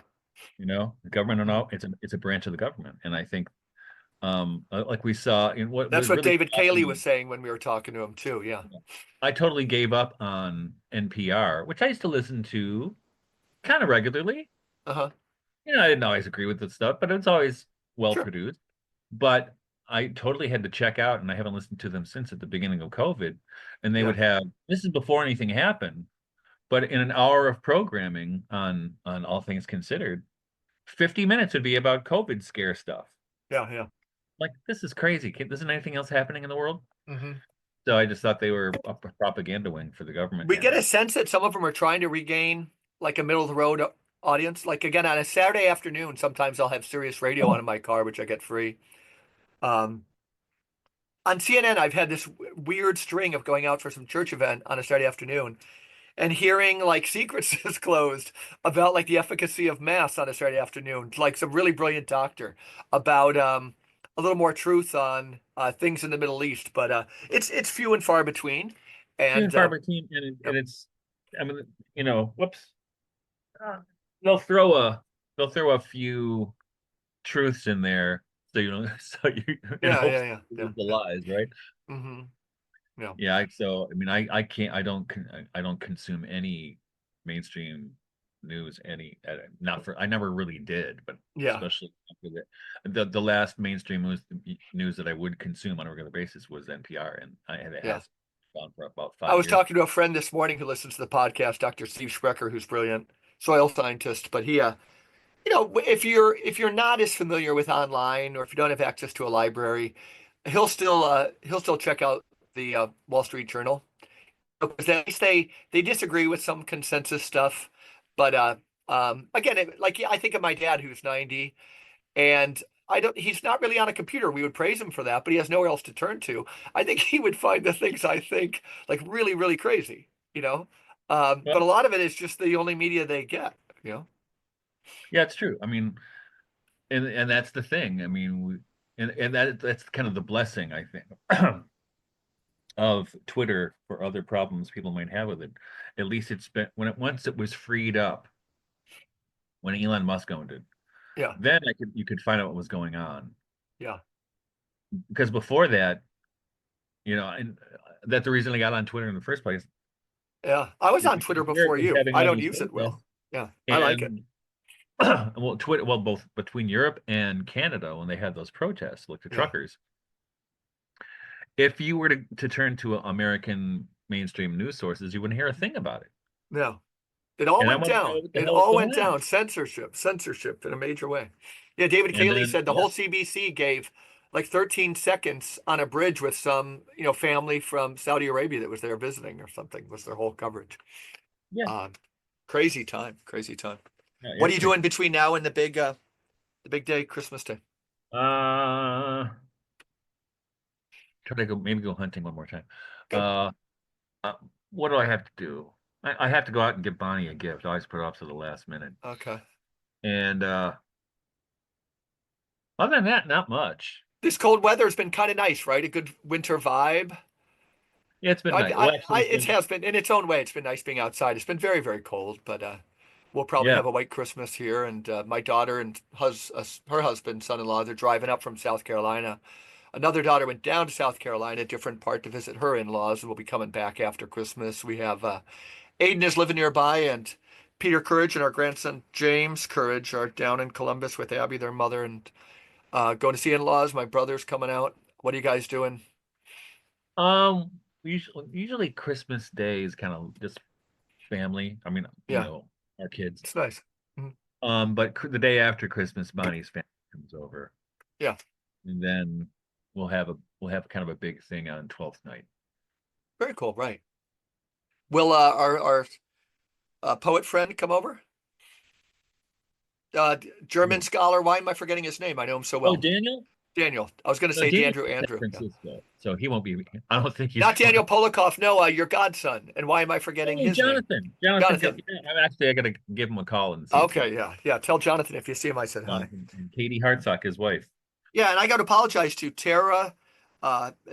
Government Mhm. owned. It's a branch of the government, and I think like we saw in what That's what really David shocked Cayley was me. saying when we were talking to him too. Yeah. I totally gave up on NPR, which I used to listen to kind of regularly. Uh-huh. I didn't always agree with the stuff, but it's always well Sure. produced. But I totally had to check out, and I haven't listened to them since at the beginning of COVID. And they Yeah. would have this is before anything happened, but in an hour of programming on All Things Considered, 50 minutes would be about COVID scare stuff. Yeah. Yeah. Like this is crazy. Isn't anything else happening in the world? hmm So I just thought they were a propaganda wing for the government. We get And a sense that some of them are trying to regain like a middle of the road audience. Like again, on a Saturday afternoon, sometimes I'll have Sirius Radio on in my car, which I get free. Um, on CNN, I've had this weird string of going out for some church event on a Saturday afternoon and hearing like secrets disclosed about like the efficacy of mass on a Saturday afternoon, like some really brilliant doctor about a little more truth on things in the Middle East. But it's few and far between, few and and far between, and yep, it's, I mean, whoops, uh, they'll throw a they'll throw a few truths in there, so so you in yeah, hopes yeah, yeah, to yeah, believe the yeah. lies, right? hmm Yeah, Yeah, so I mean, I can't, I don't consume any mainstream news, not for, I never really did, but yeah, especially after the last mainstream news that I would consume on a regular basis was NPR, and it yeah. has gone for about I five was years. talking to a friend this morning who listens to the podcast, Dr. Steve Sprecher, who's brilliant soil scientist. But he, if you're not as familiar with online, or if you don't have access to a library, he'll still check out the Wall Street Journal because at least they disagree with some consensus stuff. But again, like I think of my dad who's 90, and I don't he's not really on a computer. We would praise him for that, but he has nowhere else to turn to. I think he would find the things I think like really, really crazy, you know. But a Well, lot of it is just the only media they get, you know. yeah, it's true. I mean, and that's the thing. I mean, and that's kind of the blessing, I think, of Twitter for other problems people might have with it. At least it's been once it was freed up when Elon Musk owned it. Yeah, Then you could find out what was going on. yeah, Because before that, and that's the reason I got on Twitter in the first place, yeah. I was is on because Twitter Europe before was you. having I all don't these use it protests, well. Yeah, I like it. and both between Europe and Canada when they had those protests, like the Yeah, truckers, if you were to turn to American mainstream news sources, you wouldn't hear a thing about it. No. It all And I went want to know down. what the It hell is all going went on. down. Censorship in a major way. Yeah, David And Cayley then, said the yeah, whole CBC gave like 13 seconds on a bridge with some, family from Saudi Arabia that was there visiting or something was their whole coverage. yeah, Uh, Crazy time, crazy time. yeah, What are it's you crazy. doing between now and the big day, Christmas Day? Uh, Try to maybe go hunting one more time. Good. Uh, uh what do I have to do? I have to go out and give Bonnie a gift. I always put it off to the last minute. Okay. And other than that, not much. This cold weather has been kind of nice, right? A good winter vibe. Yeah, it's been nice. Well, actually, it's It been, has been in its own way. It's been nice being outside. It's been very, very cold, but we'll probably yeah, have a white Christmas here. And my daughter and her husband, son-in-law, they're driving up from South Carolina. Another daughter went down to South Carolina, a different part, to visit her in-laws, and will be coming back after Christmas. We have Aiden is living nearby, and Peter Courage and our grandson James Courage are down in Columbus with Abby, their mother, and going to see in-laws. My brother's coming out. What are you guys doing? um, usually Christmas Day is kind of just family. I mean, Yeah, our kids. it's nice. Mhm. But the day after Christmas, Bonnie's family comes over, Yeah, and then we'll have kind of a big thing on 12th night. very cool. Right. Will our poet friend come over? German Yeah. scholar. Why am I forgetting his name? I know him so Oh, well. Daniel? Daniel. I was going to No, say Daniel's Dandrew in San Andrew. Yeah. Francisco, so he won't be. I don't think he's Not coming. Daniel Polikoff. No, your godson. And why am I forgetting Oh, his name? Jonathan. Jonathan. Jonathan. Yeah, I gotta give him a call and see if he. Okay, yeah, yeah. Tell Jonathan if you see him, I said hi. And Katie Hartsock, his wife. Yeah, and I got to apologize to Tara,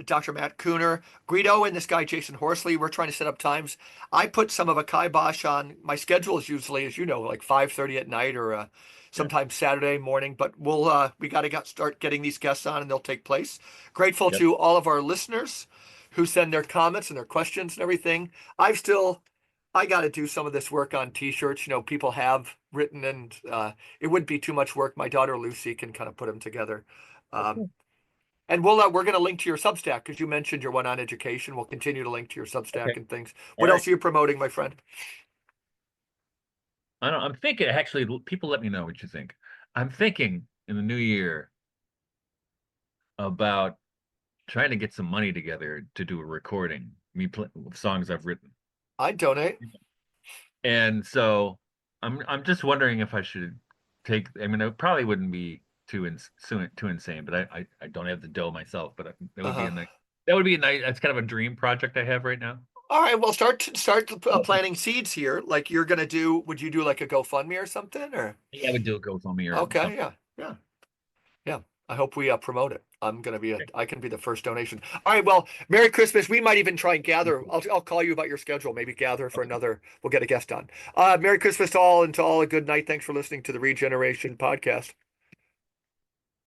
Dr. Matt Cooner, Guido, and this guy Jason Horsley. We're trying to set up times. I put some of a kibosh on my schedule is usually, as you know, like 5:30 at night or Yeah. sometimes Saturday morning. But we got to start getting these guests on, and they'll take place. Grateful Yep. to all of our listeners who send their comments and their questions and everything. I got to do some of this work on T-shirts. People have written, and it wouldn't be too much work. My daughter Lucy can kind of put them together. Um, Okay. and we're going to link to your Substack because you mentioned your one on education. We'll continue to link to your Substack Okay. and things. All What right. else are you promoting, my friend? I don't. I'm thinking. Actually, people, let me know what you think. I'm thinking in the new year about trying to get some money together to do a recording. Me play songs I've written. I donate. And so I'm just wondering if I should take. I mean, it probably wouldn't be too insane, but I don't have the dough myself. But that would be Uh-huh. a nice. That would be a nice. That's kind of a dream project I have right now. All right. Well, start planting seeds here. Like you're going to do. Would you do like a GoFundMe or something? Or Yeah, I would do a GoFundMe or okay, something. yeah, yeah, yeah. I hope we promote it. I can be the first donation. All right. Well, Merry Christmas. We might even try and gather. I'll call you about your schedule. Maybe gather for Okay. another. We'll get a guest on. Merry Christmas to all, and to all a good night. Thanks for listening to the Regeneration Podcast.